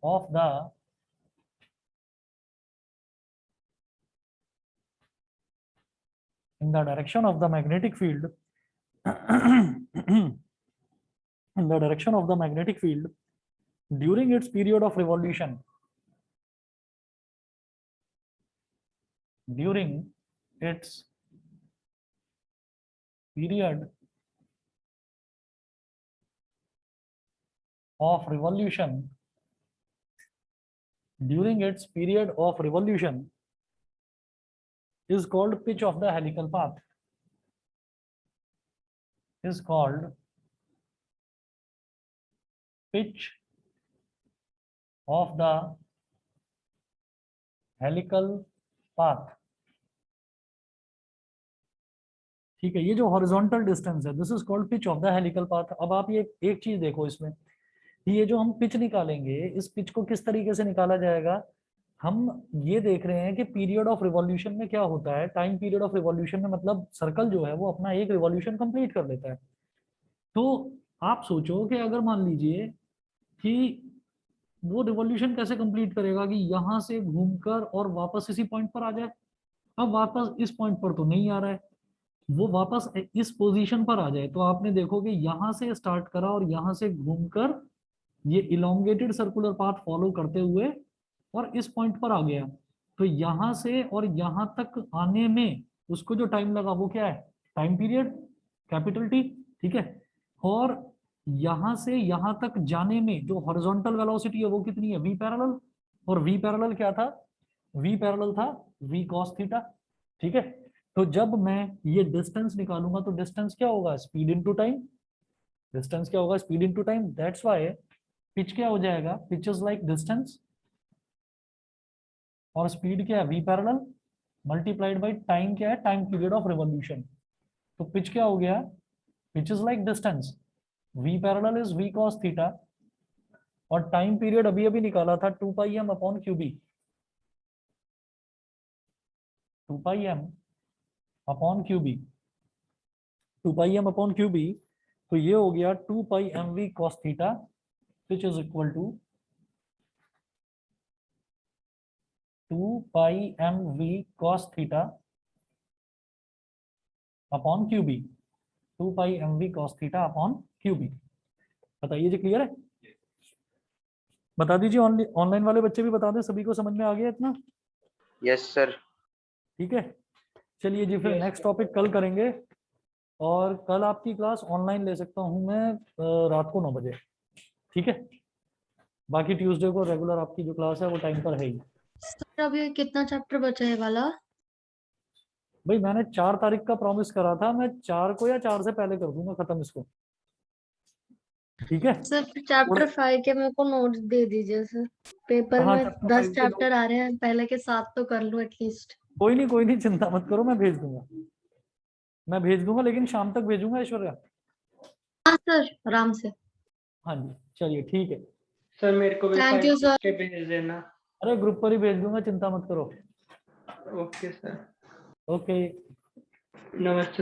of the magnetic field in the direction of the magnetic field during its period of revolution, during its period of revolution, during its period of revolution is called pitch of the helical path, is called pitch of the helical path। ठीक है, ये जो horizontal distance है, this is called pitch of the helical path. अब आप ये एक चीज देखो इसमें, ये जो हम पिच निकालेंगे, इस पिच को किस तरीके से निकाला जाएगा? हम ये देख रहे हैं कि पीरियड ऑफ रिवॉल्यूशन में क्या होता है, टाइम पीरियड ऑफ रिवॉल्यूशन में मतलब सर्कल जो है वो अपना एक रिवॉल्यूशन कंप्लीट कर लेता है। तो आप सोचो कि अगर मान लीजिए कि वो रिवॉल्यूशन कैसे कंप्लीट करेगा कि यहां से घूमकर और वापस इसी पॉइंट पर आ जाए। अब वापस इस पॉइंट पर तो नहीं आ रहा है, वो वापस इस पोजीशन पर आ जाए, तो आपने देखो कि यहां से स्टार्ट करा और यहां से घूमकर ये इलोंगेटेड सर्कुलर पाथ फॉलो करते हुए और इस पॉइंट पर आ गया। तो यहां से और यहां तक आने में उसको जो टाइम लगा वो क्या है? Time period, capital T। ठीक है, और यहां से यहां तक जाने में जो हॉरिजॉन्टल वेलोसिटी है वो कितनी है? V parallel. और V पैरेलल क्या था? V पैरेलल था V cos थीटा। ठीक है, तो जब मैं ये डिस्टेंस निकालूंगा तो डिस्टेंस क्या होगा? Speed into time. डिस्टेंस क्या होगा? Speed into time. That's why pitch क्या हो जाएगा? पिच इज लाइक डिस्टेंस, और स्पीड क्या है? V parallel multiplied by time क्या है? Time period of revolution. तो पिच क्या हो गया? Pitch is like distance, V parallel is V cos theta, और टाइम पीरियड अभी अभी निकाला था 2 पाई m अपॉन QB, 2 पाई m अपॉन QB, 2 पाई m अपॉन QB। तो ये हो गया 2 पाई mv cos theta, which is equal to 2 pi mv cos theta upon QB, 2 pi mv cos theta upon QB। बताइए जी, क्लियर है? बता दीजिए, ऑनलाइन वाले बच्चे भी बता दें, सभी को समझ में आ गया इतना? Yes sir. ठीक है, चलिए जी, फिर नेक्स्ट टॉपिक कल करेंगे। और कल आपकी क्लास ऑनलाइन ले सकता हूं मैं रात को 9 बजे। ठीक है, बाकी ट्यूसडे को रेगुलर आपकी जो क्लास है वो टाइम पर है ही। सर अभी कितना चैप्टर बचा है वाला? भाई मैंने 4 तारीख का प्रॉमिस करा था, मैं 4 को या 4 से पहले कर दूंगा खत्म इसको। ठीक है सर चैप्टर 5 के मेरे को नोट्स दे दीजिए सर, पेपर हाँ, में chapter 10 5 के चैप्टर आ रहे हैं, पहले के 7 तो कर लूं एटलीस्ट। कोई नहीं, चिंता मत करो, मैं भेज दूंगा, लेकिन शाम तक भेजूंगा ऐश्वर्या। हाँ सर, आराम से। हाँ जी, चलिए ठीक है। सर मेरे को भी Thank फाइल you, sir. के भेज देना। अरे ग्रुप पर ही भेज दूंगा, चिंता मत करो। Okay sir. ओके। नमस्ते